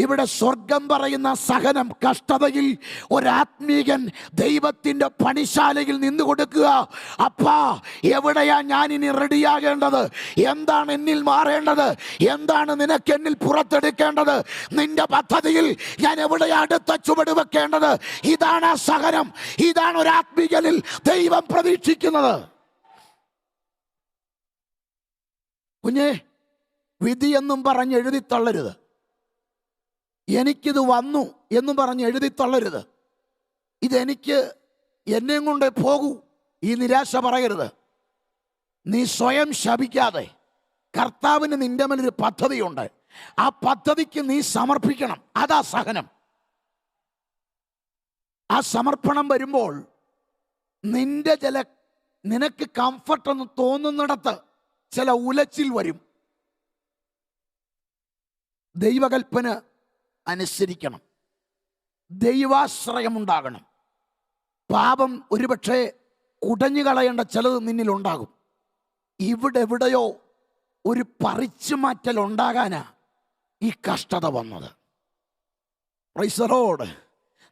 ഇവിടെ സ്വർഗം പറയുന്ന സഹനം, കഷ്ടതയിൽ ഒരാത്മീകൻ ദൈവത്തിൻ്റെ പണിശാലയിൽ നിന്ന് കൊടുക്കുക. അപ്പാ, എവിടെയാ ഞാൻ ഇനി റെഡിയാകേണ്ടത്? എന്താണ് എന്നിൽ മാറേണ്ടത്? എന്താണ് നിനക്ക് എന്നിൽ പുറത്തെടുക്കേണ്ടത്? നിന്റെ പദ്ധതിയിൽ ഞാൻ എവിടെയാ അടുത്ത ചുവട് വെക്കേണ്ടത്? ഇതാണ് ആ സഹനം. ഇതാണ് ഒരു ആത്മീകനിൽ ദൈവം പ്രതീക്ഷിക്കുന്നത്. കുഞ്ഞേ, വിധിയെന്നും പറഞ്ഞ് എഴുതിത്തള്ളരുത്. എനിക്കിത് വന്നു എന്നും പറഞ്ഞ് എഴുതിത്തള്ളരുത്. ഇതെനിക്ക് എന്നെയും കൊണ്ട് പോകൂ, ഈ നിരാശ പറയരുത്. നീ സ്വയം ശപിക്കാതെ, കർത്താവിന് നിന്റെ മേലൊരു പദ്ധതിയുണ്ട്. ആ പദ്ധതിക്ക് നീ സമർപ്പിക്കണം. അതാ സഹനം. ആ സമർപ്പണം വരുമ്പോൾ നിനക്ക് കംഫർട്ടെന്ന് തോന്നുന്നിടത്ത് ചില ഉലച്ചിൽ വരും. ദൈവകൽപ്പന അനുസരിക്കണം. ദൈവാശ്രയമുണ്ടാകണം. പാപം ഒരുപക്ഷെ കുടഞ്ഞു കളയേണ്ട ചിലത് നിന്നിലുണ്ടാകും. ഇവിടെ എവിടെയോ ഒരു പറിച്ചു മാറ്റൽ ഉണ്ടാകാനാ ഈ കഷ്ടത വന്നത്. Price the Lord.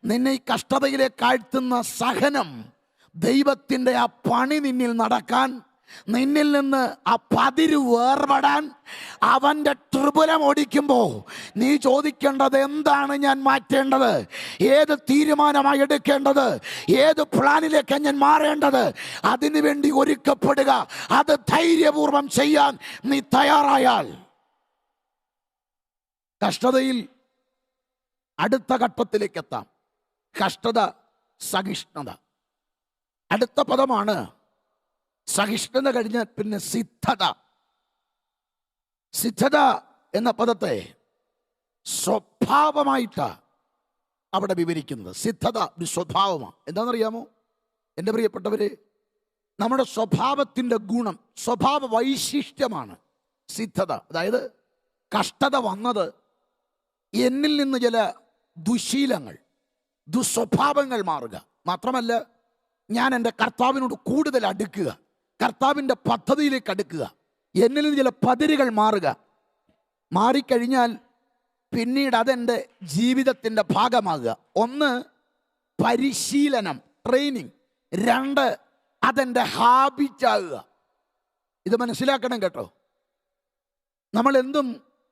നിന്നെ ഈ കഷ്ടതയിലേക്ക് ആഴ്ത്തുന്ന സഹനം, ദൈവത്തിൻ്റെ ആ പണി നിന്നിൽ നടക്കാൻ, നിന്നിൽ നിന്ന് ആ പതിര് വേർപെടാൻ, അവൻ്റെ ട്രിബുലം ഓടിക്കുമ്പോൾ നീ ചോദിക്കേണ്ടത് എന്താണ് ഞാൻ മാറ്റേണ്ടത്, ഏത് തീരുമാനമായി എടുക്കേണ്ടത്, ഏത് പ്ലാനിലേക്ക് ഞാൻ മാറേണ്ടത്, അതിനു വേണ്ടി ഒരുക്കപ്പെടുക. അത് ധൈര്യപൂർവം ചെയ്യാൻ നീ തയ്യാറായാൽ കഷ്ടതയിൽ അടുത്ത ഘട്ടത്തിലേക്ക് എത്താം. കഷ്ടത, സഹിഷ്ണുത. അടുത്ത പദമാണ് സഹിഷ്ണുത കഴിഞ്ഞ പിന്നെ സിദ്ധത. സിദ്ധത എന്ന പദത്തെ സ്വഭാവമായിട്ട് അവിടെ വിവരിക്കുന്നത്. സിദ്ധത ഒരു സ്വഭാവമാണ്. എന്താണെന്നറിയാമോ എൻ്റെ പ്രിയപ്പെട്ടവരെ? നമ്മുടെ സ്വഭാവത്തിൻ്റെ ഗുണം, സ്വഭാവ വൈശിഷ്ട്യമാണ് സിദ്ധത. അതായത് കഷ്ടത വന്നത് എന്നിൽ നിന്ന് ചില ദുശീലങ്ങൾ, ദുസ്വഭാവങ്ങൾ മാറുക മാത്രമല്ല, ഞാൻ എൻ്റെ കർത്താവിനോട് കൂടുതൽ അടുക്കുക, കർത്താവിൻ്റെ പദ്ധതിയിലേക്ക് അടുക്കുക, എന്നിൽ നിന്ന് ചില പതിരുകൾ മാറുക. മാറിക്കഴിഞ്ഞാൽ പിന്നീട് അതെൻ്റെ ജീവിതത്തിൻ്റെ ഭാഗമാകുക. ഒന്ന്, പരിശീലനം, ട്രെയിനിങ്. രണ്ട്, അതെൻ്റെ ഹാബിറ്റാകുക. ഇത് മനസ്സിലാക്കണം കേട്ടോ. നമ്മൾ എന്തും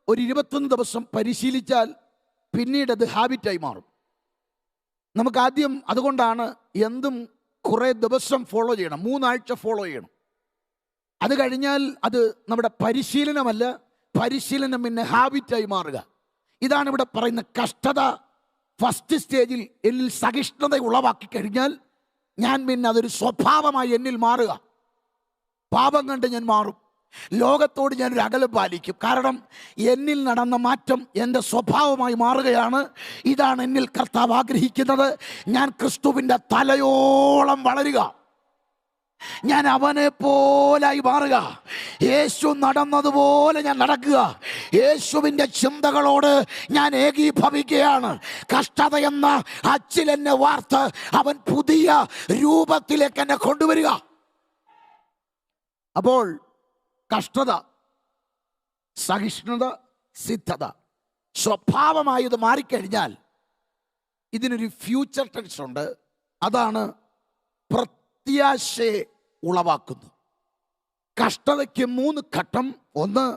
ഒരു 21 ദിവസം പരിശീലിച്ചാൽ പിന്നീട് അത് ഹാബിറ്റായി മാറും. നമുക്ക് ആദ്യം, അതുകൊണ്ടാണ് എന്തും കുറേ ദിവസം ഫോളോ ചെയ്യണം, 3 ആഴ്ച ഫോളോ ചെയ്യണം. അത് കഴിഞ്ഞാൽ അത് നമ്മുടെ പരിശീലനമല്ല, പരിശീലനം പിന്നെ ഹാബിറ്റായി മാറുക. ഇതാണ് ഇവിടെ പറയുന്ന കഷ്ടത. ഫസ്റ്റ് സ്റ്റേജിൽ എന്നിൽ സഹിഷ്ണുത ഉളവാക്കി കഴിഞ്ഞാൽ ഞാൻ പിന്നെ അതൊരു സ്വഭാവമായി എന്നിൽ മാറുക. പാപം കണ്ട് ഞാൻ മാറും, ലോകത്തോട് ഞാനൊരു അകലം പാലിക്കും. കാരണം എന്നിൽ നടന്ന മാറ്റം എൻ്റെ സ്വഭാവമായി മാറുകയാണ്. ഇതാണ് എന്നിൽ കർത്താവ് ആഗ്രഹിക്കുന്നത്. ഞാൻ ക്രിസ്തുവിൻ്റെ തലയോളം വളരുക, ഞാൻ അവനെ പോലായി മാറുക, യേശു നടന്നതുപോലെ ഞാൻ നടക്കുക, യേശുവിൻ്റെ ചിന്തകളോട് ഞാൻ ഏകീഭവിക്കുകയാണ്. കഷ്ടത എന്ന അച്ചിൽ എന്നെ വാർത്ത് അവൻ പുതിയ രൂപത്തിലേക്ക് എന്നെ കൊണ്ടുവരിക. അപ്പോൾ കഷ്ടത, സഹിഷ്ണുത, സിദ്ധത സ്വഭാവമായത് മാറിക്കഴിഞ്ഞാൽ ഇതിനൊരു ഫ്യൂച്ചർ ടെൻസ് ഉണ്ട്. അതാണ് പ്രത്യാശയെ ഉളവാക്കുന്നു. കഷ്ടതയ്ക്ക് 3 ഘട്ടം. ഒന്ന്,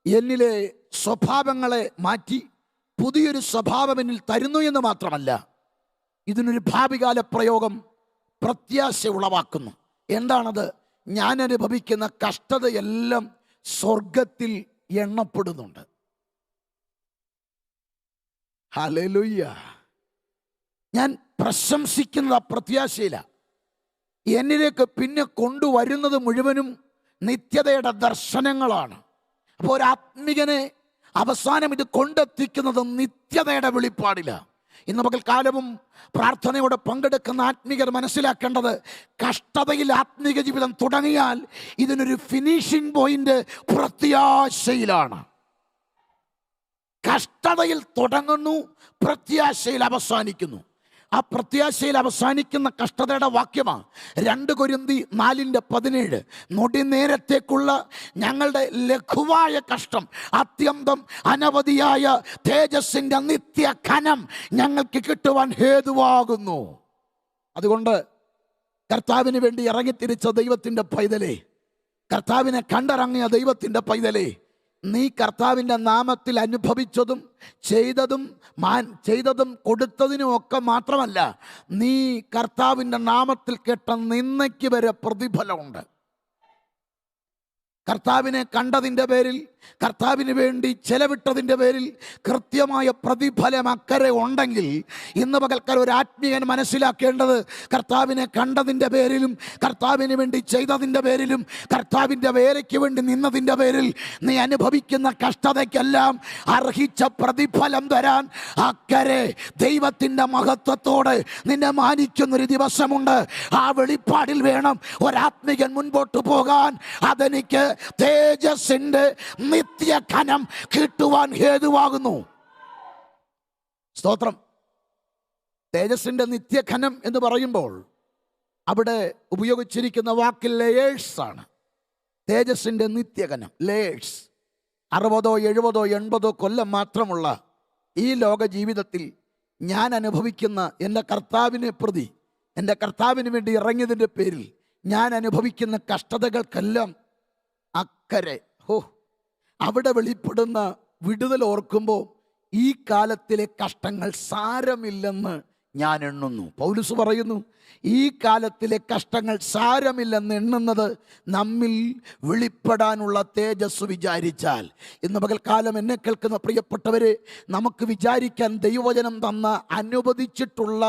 എന്നിലെ സ്വഭാവങ്ങളെ മാറ്റി പുതിയൊരു സ്വഭാവം എന്നിൽ തരുന്നു എന്ന് മാത്രമല്ല, ഇതിനൊരു ഭാവികാല പ്രയോഗം പ്രത്യാശ ഉളവാക്കുന്നു. എന്താണത്? ഞാൻ അനുഭവിക്കുന്ന കഷ്ടതയെല്ലാം സ്വർഗത്തിൽ എണ്ണപ്പെടുന്നുണ്ട്. ഹല്ലേലൂയ. ഞാൻ പ്രശംസിക്കുന്നത് ആ പ്രത്യാശയില. എന്നിലേക്ക് പിന്നെ കൊണ്ടുവരുന്നത് മുഴുവനും നിത്യതയുടെ ദർശനങ്ങളാണ്. അപ്പോൾ ഒരു ആത്മികനെ അവസാനം ഇത് കൊണ്ടെത്തിക്കുന്നത് നിത്യതയുടെ വെളിപ്പാടില്ല. ഇന്ന് പകൽക്കാലവും പ്രാർത്ഥനയോടെ പങ്കെടുക്കുന്ന ആത്മീകർ മനസ്സിലാക്കേണ്ടത്, കഷ്ടതയിൽ ആത്മീക ജീവിതം തുടങ്ങിയാൽ ഇതിനൊരു ഫിനിഷിംഗ് പോയിന്റ് പ്രത്യാശയിലാണ്. കഷ്ടതയിൽ തുടങ്ങുന്നു, പ്രത്യാശയിൽ അവസാനിക്കുന്നു. ആ പ്രത്യാശയിൽ അവസാനിക്കുന്ന കഷ്ടതയുടെ വാക്യമാണ് 2 കൊരിന്തി 4:17. നൊടി നേരത്തേക്കുള്ള ഞങ്ങളുടെ ലഘുവായ കഷ്ടം അത്യന്തം അനവധിയായ തേജസ്സിൻ്റെ നിത്യഘനം ഞങ്ങൾക്ക് കിട്ടുവാൻ ഹേതുവാകുന്നു. അതുകൊണ്ട് കർത്താവിന് വേണ്ടി ഇറങ്ങിത്തിരിച്ച ദൈവത്തിൻ്റെ പൈതലേ, കർത്താവിനെ കണ്ടിറങ്ങിയ ദൈവത്തിൻ്റെ പൈതലേ, നീ കർത്താവിൻ്റെ നാമത്തിൽ അനുഭവിച്ചതും ചെയ്തതും കൊടുത്തതിനും ഒക്കെ മാത്രമല്ല, നീ കർത്താവിൻ്റെ നാമത്തിൽ കേട്ട നിന്ദയ്ക്ക് വരെ പ്രതിഫലമുണ്ട്. കർത്താവിനെ കണ്ടതിൻ്റെ പേരിൽ, കർത്താവിന് വേണ്ടി ചെലവിട്ടതിൻ്റെ പേരിൽ കൃത്യമായ പ്രതിഫലം അക്കരെ ഉണ്ടെങ്കിൽ, ഇന്ന് പകൽക്കാലം ഒരു ആത്മീയൻ മനസ്സിലാക്കേണ്ടത്, കർത്താവിനെ കണ്ടതിൻ്റെ പേരിലും കർത്താവിന് വേണ്ടി ചെയ്തതിൻ്റെ പേരിലും കർത്താവിൻ്റെ വേലയ്ക്ക് വേണ്ടി നിന്നതിൻ്റെ പേരിൽ നീ അനുഭവിക്കുന്ന കഷ്ടതയ്ക്കെല്ലാം അർഹിച്ച പ്രതിഫലം തരാൻ അക്കരെ ദൈവത്തിൻ്റെ മഹത്വത്തോടെ നിന്നെ മാനിക്കുന്നൊരു ദിവസമുണ്ട്. ആ വെളിപ്പാടിൽ വേണം ഒരാത്മികൻ മുൻപോട്ട് പോകാൻ. അതെനിക്ക് തേജസ്സിന്റെ നിത്യഘനം കിട്ടുവാൻ ഹേതുവാകുന്നു. സ്തോത്രം. തേജസ്സിന്റെ നിത്യഘനം എന്ന് പറയുമ്പോൾ അവിടെ ഉപയോഗിച്ചിരിക്കുന്ന വാക്ക് ലേയേഴ്സ് ആണ്. തേജസ്സിൻ്റെ നിത്യകനം, ലേയേഴ്സ്. 60, 70, 80 കൊല്ലം മാത്രമുള്ള ഈ ലോക ജീവിതത്തിൽ ഞാൻ അനുഭവിക്കുന്ന എൻ്റെ കർത്താവിനെ പ്രതി, എൻ്റെ കർത്താവിന് വേണ്ടി ഇറങ്ങിയതിൻ്റെ പേരിൽ ഞാൻ അനുഭവിക്കുന്ന കഷ്ടതകൾക്കെല്ലാം അക്കരെ അവിടെ വെളിപ്പെടുന്ന വിടുതൽ ഓർക്കുമ്പോൾ ഈ കാലത്തിലെ കഷ്ടങ്ങൾ സാരമില്ലെന്ന് ഞാൻ എണ്ണുന്നു. പൗലോസ് പറയുന്നു, ഈ കാലത്തിലെ കഷ്ടങ്ങൾ സാരമില്ലെന്ന് എണ്ണുന്നത് നമ്മിൽ വെളിപ്പെടാനുള്ള തേജസ് വിചാരിച്ചാൽ. ഇന്ന് പകൽക്കാലം എന്നെ കേൾക്കുന്ന പ്രിയപ്പെട്ടവരെ, നമുക്ക് വിചാരിക്കാൻ ദൈവവചനം തന്ന അനുവദിച്ചിട്ടുള്ള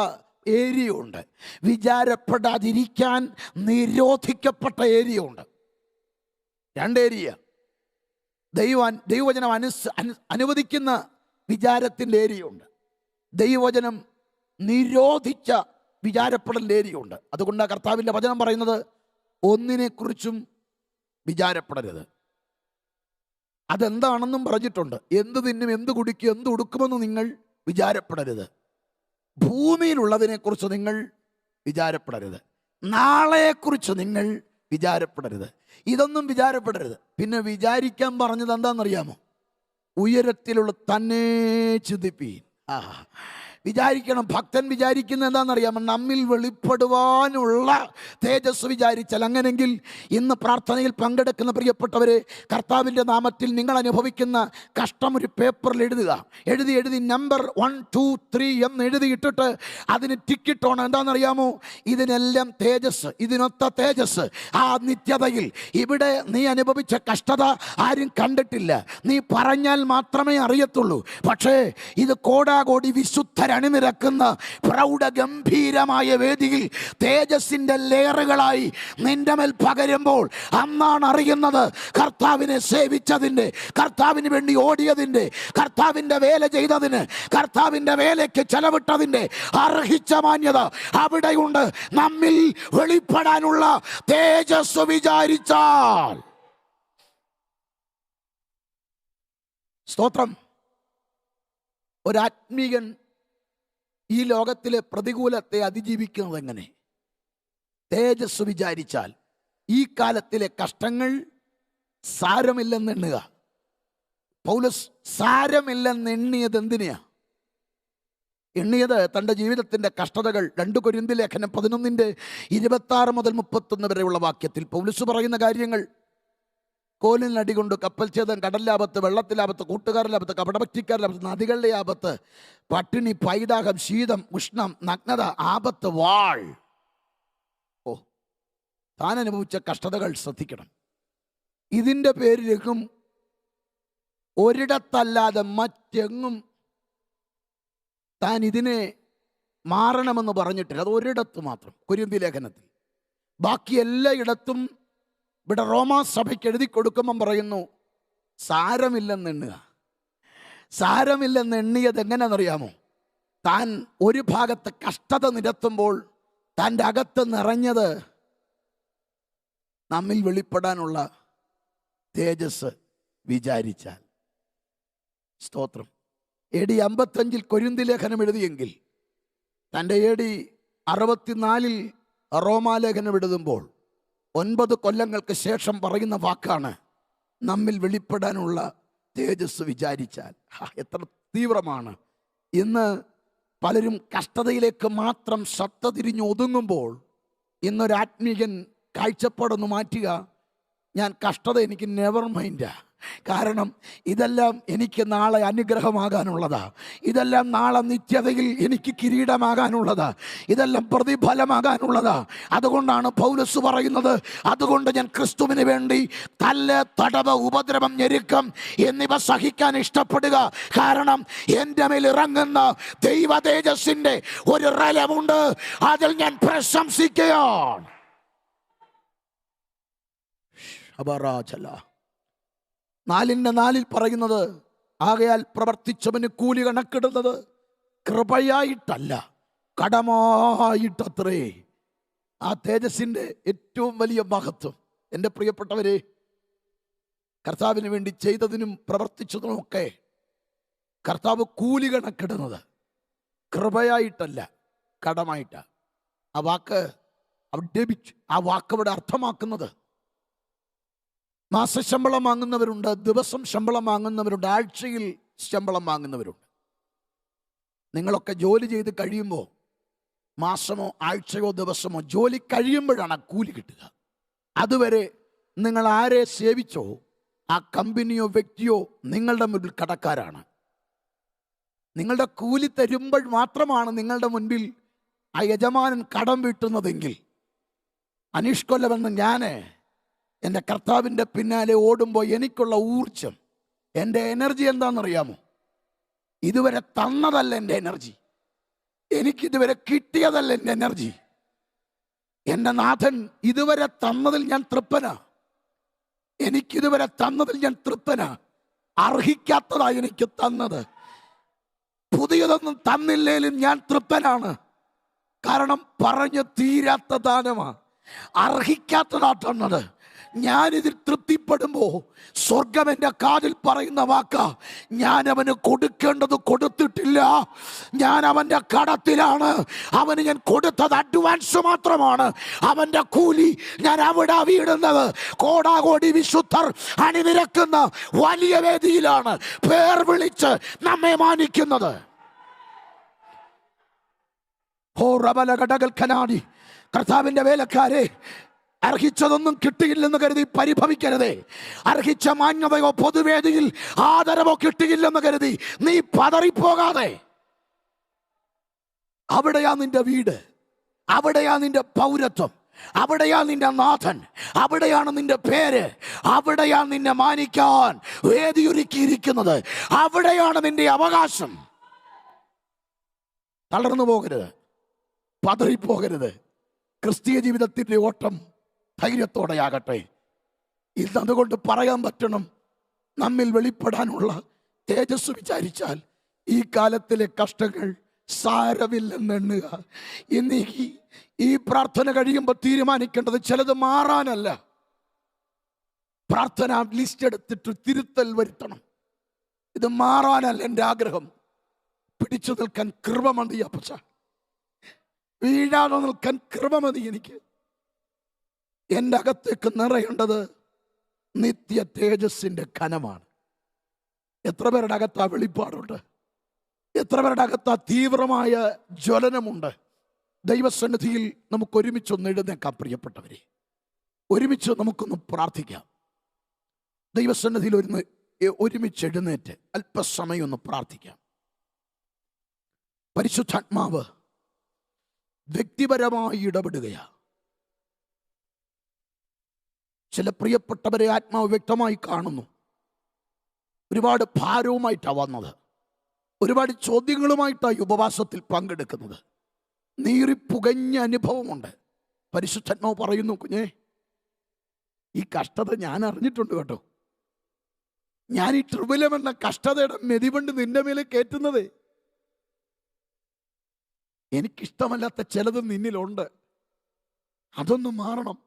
ഏരിയ ഉണ്ട്, വിചാരപ്പെടാതിരിക്കാൻ നിരോധിക്കപ്പെട്ട ഏരിയ ഉണ്ട്. 2 ഏരിയ. ദൈവവചനം അനുവദിക്കുന്ന വിചാരത്തിൻ്റെ ഏരിയയുണ്ട്, ദൈവവചനം നിരോധിച്ച വിചാരപ്പെടലിൻ്റെ ഏരിയയുണ്ട്. അതുകൊണ്ടാണ് കർത്താവിൻ്റെ വചനം പറയുന്നത്, ഒന്നിനെക്കുറിച്ചും വിചാരപ്പെടരുത്. അതെന്താണെന്നും പറഞ്ഞിട്ടുണ്ട്. എന്ത് തിന്നും, എന്ത് കുടിക്കും, എന്ത് ഉടുക്കുമെന്ന് നിങ്ങൾ വിചാരപ്പെടരുത്. ഭൂമിയിലുള്ളതിനെക്കുറിച്ച് നിങ്ങൾ വിചാരപ്പെടരുത്. നാളെയെക്കുറിച്ച് നിങ്ങൾ വിചാരപ്പെടരുത്. ഇതൊന്നും വിചാരപ്പെടരുത്. പിന്നെ വിചാരിക്കാൻ പറഞ്ഞത് എന്താണെന്നറിയാമോ? ഉയരത്തിലുള്ള തന്നെ ചിന്തിപ്പീൻ. വിചാരിക്കണം. ഭക്തൻ വിചാരിക്കുന്നത് എന്താണെന്നറിയാമോ? നമ്മിൽ വെളിപ്പെടുവാനുള്ള തേജസ് വിചാരിച്ചാൽ. അങ്ങനെങ്കിൽ ഇന്ന് പ്രാർത്ഥനയിൽ പങ്കെടുക്കുന്ന പ്രിയപ്പെട്ടവരെ, കർത്താവിൻ്റെ നാമത്തിൽ നിങ്ങൾ അനുഭവിക്കുന്ന കഷ്ടം ഒരു പേപ്പറിൽ എഴുതുക. എഴുതി നമ്പർ 1, 2, 3 എന്ന് എഴുതിയിട്ടിട്ട് അതിന് ടിക്കിട്ടോണം. എന്താണെന്നറിയാമോ? ഇതിനെല്ലാം തേജസ്, ഇതിനൊത്ത തേജസ് ആ നിത്യതയിൽ. ഇവിടെ നീ അനുഭവിച്ച കഷ്ടത ആരും കണ്ടിട്ടില്ല, നീ പറഞ്ഞാൽ മാത്രമേ അറിയത്തുള്ളൂ. പക്ഷേ ഇത് കോടാകോടി വിശുദ്ധ അണിനിരക്കുന്ന പ്രൗഢഗംഭീരമായ വേദിയിൽ തേജസ്സിന്റെ ലെയറുകളായി നിന്റെ മേൽ പകരുമ്പോൾ അന്നാണ് അറിയുന്നത് കർത്താവിനെ സേവിച്ചതിൻ്റെ, കർത്താവിന് വേണ്ടി ഓടിയതിൻ്റെ, കർത്താവിൻ്റെ വേല ചെയ്തതിന്, കർത്താവിൻ്റെ വേലയ്ക്ക് ചെലവിട്ടതിൻ്റെ അർഹിച്ച മാന്യത അവിടെയുണ്ട്. നമ്മിൽ വെളിപ്പെടാനുള്ള തേജസ് വിചാരിച്ചാൽ. സ്തോത്രം. ഒരാത്മീകൻ ഈ ലോകത്തിലെ പ്രതികൂലത്തെ അതിജീവിക്കുന്നത് എങ്ങനെ? തേജസ് വിചാരിച്ചാൽ. ഈ കാലത്തിലെ കഷ്ടങ്ങൾ സാരമില്ലെന്നെണ്ണുക. പൗലോസ് സാരമില്ലെന്ന് എണ്ണിയത് എന്തിനെയാ എണ്ണിയത്? തൻ്റെ ജീവിതത്തിൻ്റെ കഷ്ടതകൾ. 2 കൊരിന്ത്യർ ലേഖനം 11:26 മുതൽ 31 വരെയുള്ള വാക്യത്തിൽ പൗലോസ് പറയുന്ന കാര്യങ്ങൾ. കോലിനടി കൊണ്ട്, കപ്പൽ ഛേദം, കടലിലാപത്ത്, വെള്ളത്തിലാപത്ത്, കൂട്ടുകാരിലാപത്ത്, കപടഭക്തിക്കാരിലാപത്ത്, നദികളുടെ ആപത്ത്, പട്ടിണി, പൈതാഹം, ശീതം, ഉഷ്ണം, നഗ്നത, ആപത്ത്, വാൾ. താൻ അനുഭവിച്ച കഷ്ടതകൾ ശ്രദ്ധിക്കണം. ഇതിൻ്റെ പേരിലേക്കും ഒരിടത്തല്ലാതെ മറ്റെങ്ങും താൻ ഇതിനെ മാറണമെന്ന് പറഞ്ഞിട്ടില്ല. അത് ഒരിടത്ത് മാത്രം, കൊരിന്ത്യർ ലേഖനത്തിൽ. ബാക്കി എല്ലായിടത്തും ഇവിടെ റോമാസഭയ്ക്ക് എഴുതി കൊടുക്കുമ്പം പറയുന്നു സാരമില്ലെന്ന് എണ്ണുക. സാരമില്ലെന്ന് എണ്ണിയത് എങ്ങനെയാണെന്നറിയാമോ? താൻ ഒരു ഭാഗത്ത് കഷ്ടത നിരത്തുമ്പോൾ തൻ്റെ അകത്ത് നിറഞ്ഞത് നമ്മിൽ വെളിപ്പെടാനുള്ള തേജസ് വിചാരിച്ചാൽ. സ്തോത്രം. AD 55 കൊരിന്ത്യർ ലേഖനം എഴുതിയെങ്കിൽ തൻ്റെ AD 64 റോമാലേഖനം എഴുതുമ്പോൾ 9 കൊല്ലങ്ങൾക്ക് ശേഷം പറയുന്ന വാക്കാണ് നമ്മിൽ വെളിപ്പെടാനുള്ള തേജസ് വിചാരിച്ചാൽ. എത്ര തീവ്രമാണ്! ഇന്ന് പലരും കഷ്ടതയിലേക്ക് മാത്രം ശ്രദ്ധ തിരിഞ്ഞ് ഒതുങ്ങുമ്പോൾ ഇന്നൊരാത്മീകൻ കാഴ്ചപ്പാടൊന്ന് മാറ്റുക. ഞാൻ കഷ്ടത എനിക്ക് നെവർ മൈൻഡാ. കാരണം ഇതെല്ലാം എനിക്ക് നാളെ അനുഗ്രഹമാകാനുള്ളതാ, ഇതെല്ലാം നാളെ നിത്യതയിൽ എനിക്ക് കിരീടമാകാനുള്ളതാ, ഇതെല്ലാം പ്രതിഫലമാകാനുള്ളതാ. അതുകൊണ്ടാണ് പൗലോസ് പറയുന്നത്, അതുകൊണ്ട് ഞാൻ ക്രിസ്തുവിന് വേണ്ടി തല്ല്, തടവ്, ഉപദ്രവം, ഞെരുക്കം എന്നിവ സഹിക്കാൻ ഇഷ്ടപ്പെടുക. കാരണം എൻ്റെ മേൽ ഇറങ്ങുന്ന ദൈവ തേജസ്സിൻ്റെ ഒരു റലമുണ്ട്, അതിൽ ഞാൻ പ്രശംസിക്കുകയാണ്. 4:4 പറയുന്നത്, ആകയാൽ പ്രവർത്തിച്ചവന് കൂലി കണക്കിടുന്നത് കൃപയായിട്ടല്ല കടമായിട്ടത്രേ. ആ തേജസ്സിൻ്റെ ഏറ്റവും വലിയ മഹത്വം എൻ്റെ പ്രിയപ്പെട്ടവരെ, കർത്താവിന് വേണ്ടി ചെയ്തതിനും പ്രവർത്തിച്ചതിനുമൊക്കെ കർത്താവ് കൂലി കണക്കിടുന്നത് കൃപയായിട്ടല്ല കടമായിട്ടാണ്. ആ വാക്ക് ഡെബിറ്റ്, ആ വാക്കവിടെ അർത്ഥമാക്കുന്നത് മാസശമ്പളം വാങ്ങുന്നവരുണ്ട്, ദിവസം ശമ്പളം വാങ്ങുന്നവരുണ്ട്, ആഴ്ചയിൽ ശമ്പളം വാങ്ങുന്നവരുണ്ട്. നിങ്ങളൊക്കെ ജോലി ചെയ്ത് കഴിയുമ്പോൾ മാസമോ ആഴ്ചയോ ദിവസമോ ജോലി കഴിയുമ്പോഴാണ് ആ കൂലി കിട്ടുക. അതുവരെ നിങ്ങൾ ആരെ സേവിച്ചോ ആ കമ്പനിയോ വ്യക്തിയോ നിങ്ങളുടെ മുൻപിൽ കടക്കാരാണ്. നിങ്ങളുടെ കൂലി തരുമ്പോൾ മാത്രമാണ് നിങ്ങളുടെ മുൻപിൽ ആ യജമാനൻ കടം വീട്ടുന്നതെങ്കിൽ, അനീഷ് കൊല്ലമെന്ന് ഞാൻ എൻ്റെ കർത്താവിൻ്റെ പിന്നാലെ ഓടുമ്പോൾ എനിക്കുള്ള ഊർജം, എൻ്റെ എനർജി എന്താണെന്നറിയാമോ? ഇതുവരെ തന്നതല്ല എൻ്റെ എനർജി, എനിക്കിതുവരെ കിട്ടിയതല്ല എൻ്റെ എനർജി. എൻ്റെ നാഥൻ ഇതുവരെ തന്നതിൽ ഞാൻ തൃപ്തനാ. എനിക്കിതുവരെ തന്നതിൽ ഞാൻ തൃപ്തനാ. അർഹിക്കാത്തതായി എനിക്ക് തന്നത്. പുതിയതൊന്നും തന്നില്ലേലും ഞാൻ തൃപ്തനാണ്. കാരണം പറഞ്ഞു തീരാത്ത ദാനമാണ്, അർഹിക്കാത്തതാ തന്നത്. ഞാനിതിൽ തൃപ്തിപ്പെടുമ്പോൾ സ്വർഗം എൻ്റെ കാതിൽ പറയുന്ന വാക്കാ, ഞാൻ അവന് കൊടുക്കേണ്ടത് കൊടുത്തിട്ടില്ല, ഞാൻ അവൻ്റെ കടത്തിലാണ്. അവന് ഞാൻ കൊടുത്തത് അഡ്വാൻസ് മാത്രമാണ്. അവൻ്റെ കൂലി ഞാൻ അവിടെ വീടുന്നത് കോടാകോടി വിശുദ്ധർ അണിനിരക്കുന്ന വലിയ വേദിയിലാണ് പേർ വിളിച്ച് നമ്മെ മാനിക്കുന്നത്. കർത്താവിൻ്റെ വേലക്കാരെ, അർഹിച്ചതൊന്നും കിട്ടിയില്ലെന്ന് കരുതി പരിഭവിക്കരുതേ. അർഹിച്ച മാന്യതയോ പൊതുവേദിയിൽ ആദരവോ കിട്ടിയില്ലെന്ന് കരുതി നീ പതറിപ്പോകാതെ. അവിടെയാ നിന്റെ വീട്, അവിടെയാ നിന്റെ പൗരത്വം, അവിടെയാ നിന്റെ നാഥൻ, അവിടെയാണ് നിന്റെ പേര്, അവിടെയാ നിന്നെ മാനിക്കാൻ വേദിയൊരുക്കിയിരിക്കുന്നത്, അവിടെയാണ് നിന്റെ അവകാശം. തളർന്നു പോകരുത്, പതറിപ്പോകരുത്. ക്രിസ്തീയ ജീവിതത്തിൻ്റെ ഓട്ടം ധൈര്യത്തോടെയാകട്ടെ. ഇന്നതുകൊണ്ട് പറയാൻ പറ്റണം, നമ്മിൽ വെളിപ്പെടാനുള്ള തേജസ് വിചാരിച്ചാൽ ഈ കാലത്തിലെ കഷ്ടങ്ങൾ സാരമില്ലെന്നെണ്ണുക. ഇന്ന് ഈ പ്രാർത്ഥന കഴിയുമ്പോൾ തീരുമാനിക്കേണ്ടത് ചിലത് മാറാനല്ല, പ്രാർത്ഥന ലിസ്റ്റ് എടുത്തിട്ട് തിരുത്തൽ വരുത്തണം. ഇത് മാറാനല്ല എൻ്റെ ആഗ്രഹം. പിടിച്ചു നിൽക്കാൻ കൃപ മതി അപ്പച്ച, വീഴാതെ നിൽക്കാൻ കൃപ മതി എനിക്ക്. എൻ്റെ അകത്തേക്ക് നിറയേണ്ടത് നിത്യ തേജസ്സിൻ്റെ കനമാണ്. എത്ര പേരുടെ അകത്ത് ആ വെളിപ്പാടുണ്ട്? എത്ര പേരുടെ അകത്ത് ആ തീവ്രമായ ജ്വലനമുണ്ട്? ദൈവസന്നിധിയിൽ നമുക്ക് ഒരുമിച്ചൊന്ന് എഴുന്നേക്കാം പ്രിയപ്പെട്ടവരെ. ഒരുമിച്ച് നമുക്കൊന്ന് പ്രാർത്ഥിക്കാം. ദൈവസന്നിധിയിൽ ഒരുമിച്ച് എഴുന്നേറ്റ് അല്പസമയം ഒന്ന് പ്രാർത്ഥിക്കാം. പരിശുദ്ധാത്മാവ് വ്യക്തിപരമായി ഇടപെടുകയാണ്. ചില പ്രിയപ്പെട്ടവരെ ആത്മാവ് വ്യക്തമായി കാണുന്നു. ഒരുപാട് ഭാരവുമായിട്ടാണ് വന്നത്, ഒരുപാട് ചോദ്യങ്ങളുമായിട്ടാണ് ഉപവാസത്തിൽ പങ്കെടുക്കുന്നത്. നീറിപ്പുകഞ്ഞ അനുഭവമുണ്ട്. പരിശുദ്ധാത്മാവ് പറയുന്നു, കുഞ്ഞേ, ഈ കഷ്ടത ഞാൻ അറിഞ്ഞിട്ടുണ്ട് കേട്ടോ. ഞാൻ ഈ ട്രിബുലമെന്ന കഷ്ടതയുടെ മെതിവണ്ട് നിന്റെ മേലെ കയറ്റുന്നത്, എനിക്കിഷ്ടമല്ലാത്ത ചിലത് നിന്നിലുണ്ട്, അതൊന്നും മാറണം.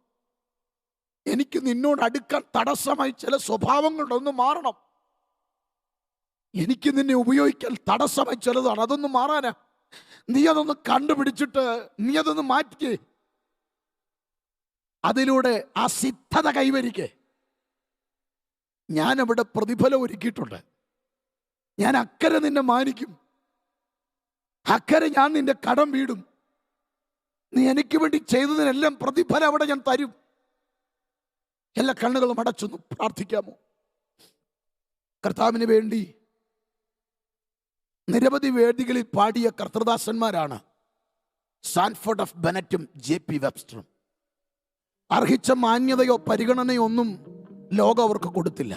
എനിക്ക് നിന്നോട് അടുക്കാൻ തടസ്സമായി ചില സ്വഭാവങ്ങളൊന്നും മാറണം. എനിക്ക് നിന്നെ ഉപയോഗിക്കാൻ തടസ്സമായി ചിലതാണ്, അതൊന്നും മാറാനാ. നീ അതൊന്ന് കണ്ടുപിടിച്ചിട്ട് നീ അതൊന്ന് മാറ്റിക്കേ. അതിലൂടെ ആ സിദ്ധത കൈവരിക്കേ. ഞാനവിടെ പ്രതിഫലം ഒരുക്കിയിട്ടുണ്ട്. ഞാൻ അക്കരെ നിന്നെ മാനിക്കും, അക്കരെ ഞാൻ നിന്റെ കടം വീടും. നീ എനിക്ക് വേണ്ടി ചെയ്തതിനെല്ലാം പ്രതിഫലം അവിടെ ഞാൻ തരും. എല്ലാ കണ്ണുകളും അടച്ചൊന്ന് പ്രാർത്ഥിക്കാമോ? കർത്താവിന് വേണ്ടി നിരവധി വേദികളിൽ പാടിയ കർത്തൃദാസന്മാരാണ് സാൻഫോർഡ് ഓഫ് ബെനറ്റും JP വെബ്സ്റ്ററും. അർഹിച്ച മാന്യതയോ പരിഗണനയോ ഒന്നും ലോകം അവർക്ക് കൊടുത്തില്ല.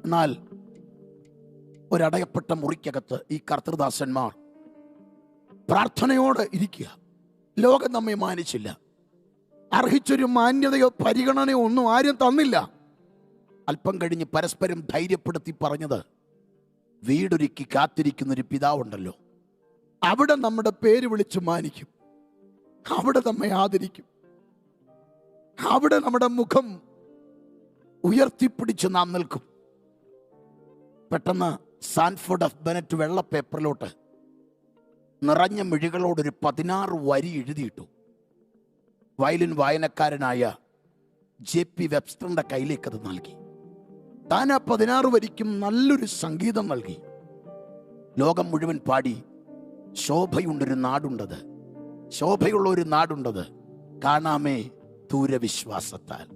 എന്നാൽ ഒരടയപ്പെട്ട മുറിക്കകത്ത് ഈ കർത്തൃദാസന്മാർ പ്രാർത്ഥനയോടെ ഇരിക്കുക. ലോകം നമ്മെ മാനിച്ചില്ല, അർഹിച്ചൊരു മാന്യതയോ പരിഗണനയോ ഒന്നും ആരും തന്നില്ല. അല്പം കഴിഞ്ഞ് പരസ്പരം ധൈര്യപ്പെടുത്തി പറഞ്ഞത്, വീടൊരുക്കി കാത്തിരിക്കുന്നൊരു പിതാവുണ്ടല്ലോ, അവിടെ നമ്മുടെ പേര് വിളിച്ച് മാനിക്കും, അവിടെ നമ്മെ ആദരിക്കും, അവിടെ നമ്മുടെ മുഖം ഉയർത്തിപ്പിടിച്ച് നാം നിൽക്കും. പെട്ടെന്ന് സാൻഫോർഡ് ഓഫ് ബെനറ്റ് വെള്ള പേപ്പറിലോട്ട് നിറഞ്ഞ മിഴികളോടൊരു 16 വരി എഴുതിയിട്ടു. വയലിൻ വായനക്കാരനായ JP വെബ്സ്റ്ററിന്റെ കയ്യിലേക്ക് അത് നൽകി. താൻ ആ 16 വരിക്കും നല്ലൊരു സംഗീതം നൽകി. ലോകം മുഴുവൻ പാടി, ശോഭയുള്ളൊരു നാടുണ്ടത്, ശോഭയുള്ള ഒരു നാടുണ്ടത്, കാണാമേ ദൂരവിശ്വാസത്താൽ.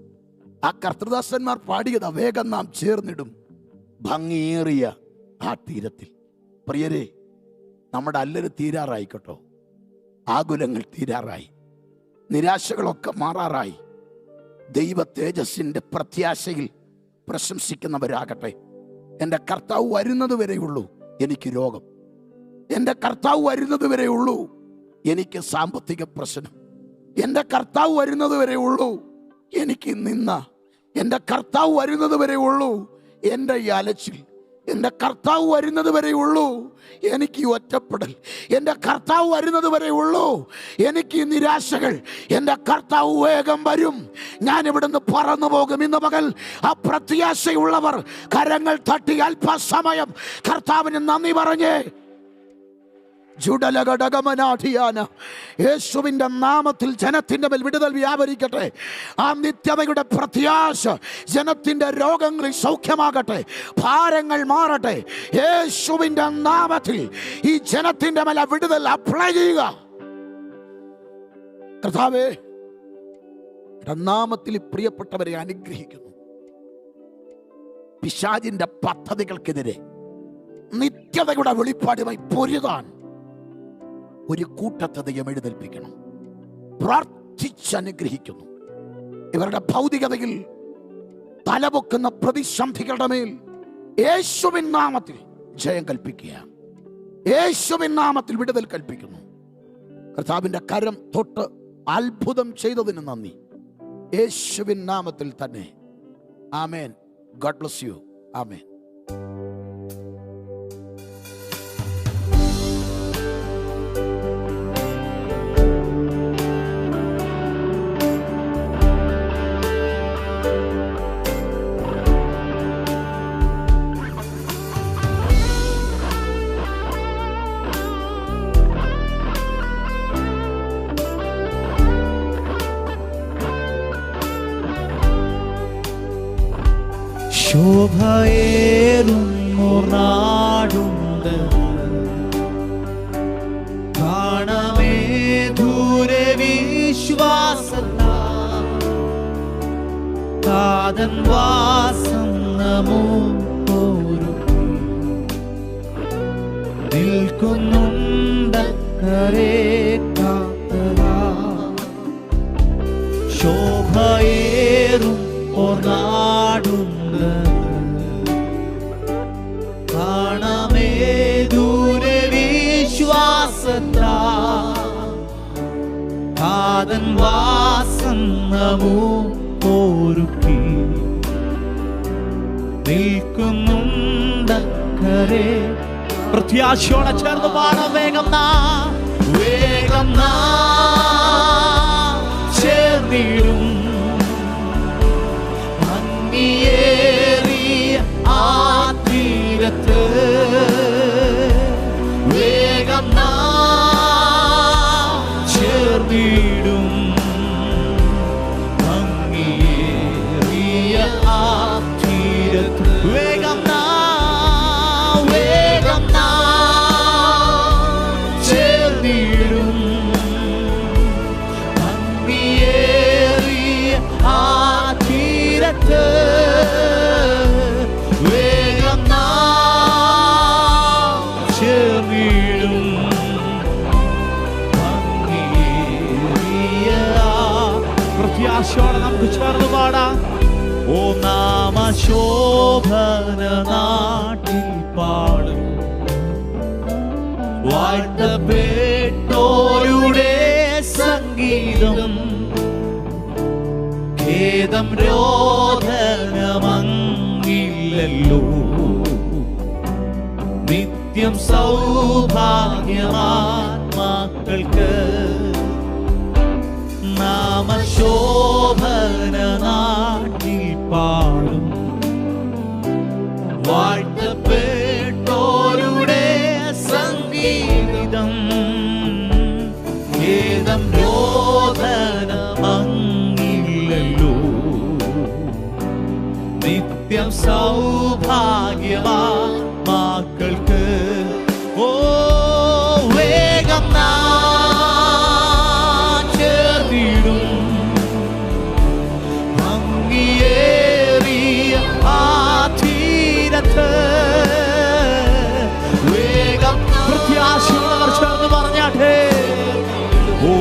ആ കർത്തൃദാസന്മാർ പാടിയത് വേഗം നാം ചേർന്നിടും ഭംഗിയേറിയ ആ തീരത്തിൽ. പ്രിയരെ, നമ്മുടെ അല്ലര് തീരാറായിക്കോട്ടോ. ആകുലങ്ങൾ തീരാറായി, നിരാശകളൊക്കെ മാറാറായി. ദൈവ തേജസ്സിന്റെ പ്രത്യാശയിൽ പ്രശംസിക്കുന്നവരാകട്ടെ. എൻ്റെ കർത്താവ് വരുന്നത് വരെയുള്ളൂ എനിക്ക് രോഗം, എൻ്റെ കർത്താവ് വരുന്നത് വരെയുള്ളൂ എനിക്ക് സാമ്പത്തിക പ്രശ്നം, എൻ്റെ കർത്താവ് വരുന്നത് വരെയുള്ളൂ എനിക്ക് നിന്ന, എൻ്റെ കർത്താവ് വരുന്നത് വരെയുള്ളൂ എൻ്റെ ഈ അലച്ചിൽ, എൻ്റെ കർത്താവ് വരുന്നത് വരെയുള്ളൂ എനിക്ക് ഒറ്റപ്പെടൽ, എൻ്റെ കർത്താവ് വരുന്നത് വരെയുള്ളൂ എനിക്ക് നിരാശകൾ. എൻ്റെ കർത്താവ് വേഗം വരും, ഞാൻ ഇവിടുന്ന് പറന്നു പോകും. ഇന്ന് പകൽ ആ പ്രത്യാശയുള്ളവർ കരങ്ങൾ തട്ടി അല്പസമയം കർത്താവിന് നന്ദി പറഞ്ഞേ. യേശുവിന്റെ നാമത്തിൽ ജനത്തിന്റെ മേൽ വിടുതൽ വ്യാപരിക്കട്ടെ. ആ നിത്യതയുടെ പ്രത്യാശ ജനത്തിന്റെ രോഗങ്ങളിൽ സൗഖ്യമാകട്ടെ, ഭാരങ്ങൾ മാറട്ടെ. യേശുവിന്റെ നാമത്തിൽ ഈ ജനത്തിന്റെ മേൽ വിടുതൽ അപ്ലൈ ചെയ്യുക. കർത്താവേ, നാമത്തിൽ പ്രിയപ്പെട്ടവരെ അനുഗ്രഹിക്കുന്നു. പിശാചിന്റെ പദ്ധതികൾക്കെതിരെ നിത്യതയുടെ വെളിപ്പാടുമായി പൊരുതാൻ ഒരു കൂട്ടത്തെ ദൈവം എഴുന്നേൽപ്പിക്കണം. പ്രാർത്ഥിച്ചനുഗ്രഹിക്കുന്നു. ഇവരുടെ ഭൗതികതയിൽ തലപൊക്കുന്ന പ്രതിസന്ധികളുടെ മേൽ യേശുവിൻ നാമത്തിൽ ജയം കൽപ്പിക്കുക. യേശുവിൻ നാമത്തിൽ വിടുതൽ കൽപ്പിക്കുന്നു. കർത്താവിന്റെ കരം തൊട്ട് അത്ഭുതം ചെയ്തതിന് നന്ദി. യേശുവിൻ നാമത്തിൽ തന്നെ. ആമേൻ. God bless you. ആമേൻ. ശോഭയേറുന്നു നാടുണ്ട്, കാണമേ ദൂരെ വിശ്വാസത്താൽ. താതൻ വാസം നമ്മോരൊപ്പം നിൽക്കുന്നുണ്ടക്കരെ കാത്തതാൽ. ശോഭയേറും നാടുണ്ട്, കാണമേ ദൂരെ വിശ്വാസത്താൽ. താതൻ വാസം നമ്മോരൊപ്പം നിൽക്കുന്നുണ്ടക്കരെ. പ്രത്യാശയോടെ ചേർന്ന് പാടാം. വേഗം വേഗം ചേർന്നിടും ഭംഗിയേറിയ ആ തീരത്ത്. വേഗം ചേർന്നിടും ഭംഗിയേറിയ ആ തീരത്ത്. വേഗം വേഗം ചേർന്നിടും ഭംഗിയേറിയ ആ തീരത്ത്. വേഗം ചേർന്നിടും ഭംഗിയേറിയ. പ്രത്യാശയോടെ നമുക്ക് ചേർന്ന് പാടാം. ഓ നാമശോഭന നാട്ടിൽ പാടും വാഴ്ത്തപ്പെട്ടോരുടെ സംഗീതം. ഖേദം രോധനമങ്ങില്ലല്ലോ, നിത്യം സൗഭാഗ്യമാത്മാക്കൾക്ക്. നാമശോഭന നാട്ടിൽ പാടും വാഴ്ത്തപ്പെട്ടോരുടെ സംഗീതം. ഖേദം രോധനമ സൗഭാഗ്യമാ മക്കൾക്ക് ഓ വേഗം ചേർന്നിടും ഭംഗിയേറിയ ആ തീരത്ത് വേഗം പ്രത്യാശയുള്ളവർ ചേർന്ന് പറഞ്ഞാട്ടെ ഓ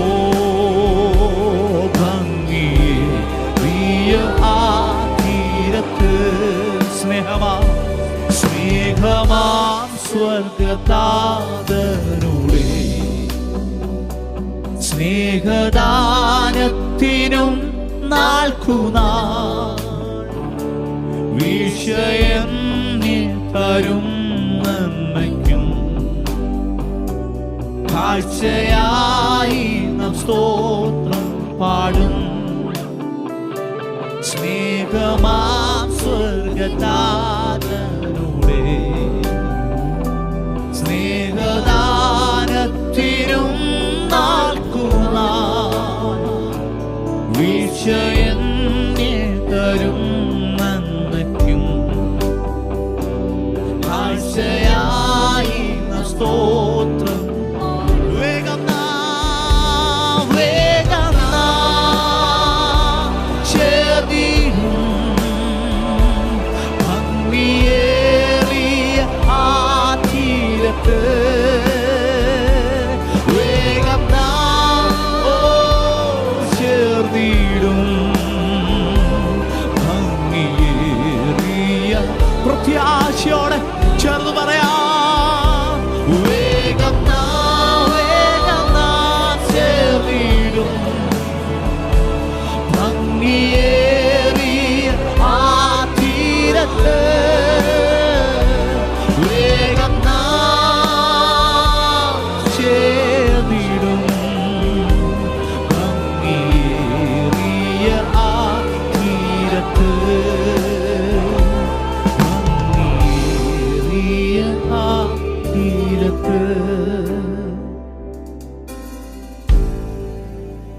ഭംഗിയേറിയ ആ തീരത്ത് സ്നേഹമാം സ്വർഗതാതനുടെ സ്നേഹദാനത്തിനും നാൾക്കുനാൾ വിഷയം തരും നന്മയ്ക്കും കാഴ്ചയായി നാം സ്തോത്രം പാടും സ്നേഹമാം സ്വർഗതാതനുടെ സ്നേഹദാനത്തിനും നാൾക്കുനാൾ വിഷയം തരും നന്മയ്ക്കും കാഴ്ചയായി സ്തോത്രം വേഗം ചേർന്നിടും ഭംഗിയേറിയ ആ തീരത്ത് വേഗം ചേർന്നിടും ഭംഗിയേറിയ പ്രത്യാശയോടെ ചേർന്ന് പറയാം വേഗം ചേർന്നിടും ഭംഗിയേറിയ ആ തീരത്ത് വേഗം ചേർന്നിടും ഭംഗിയേറിയ ആ തീരത്ത് ഭംഗിയേറിയ ആ തീരത്ത്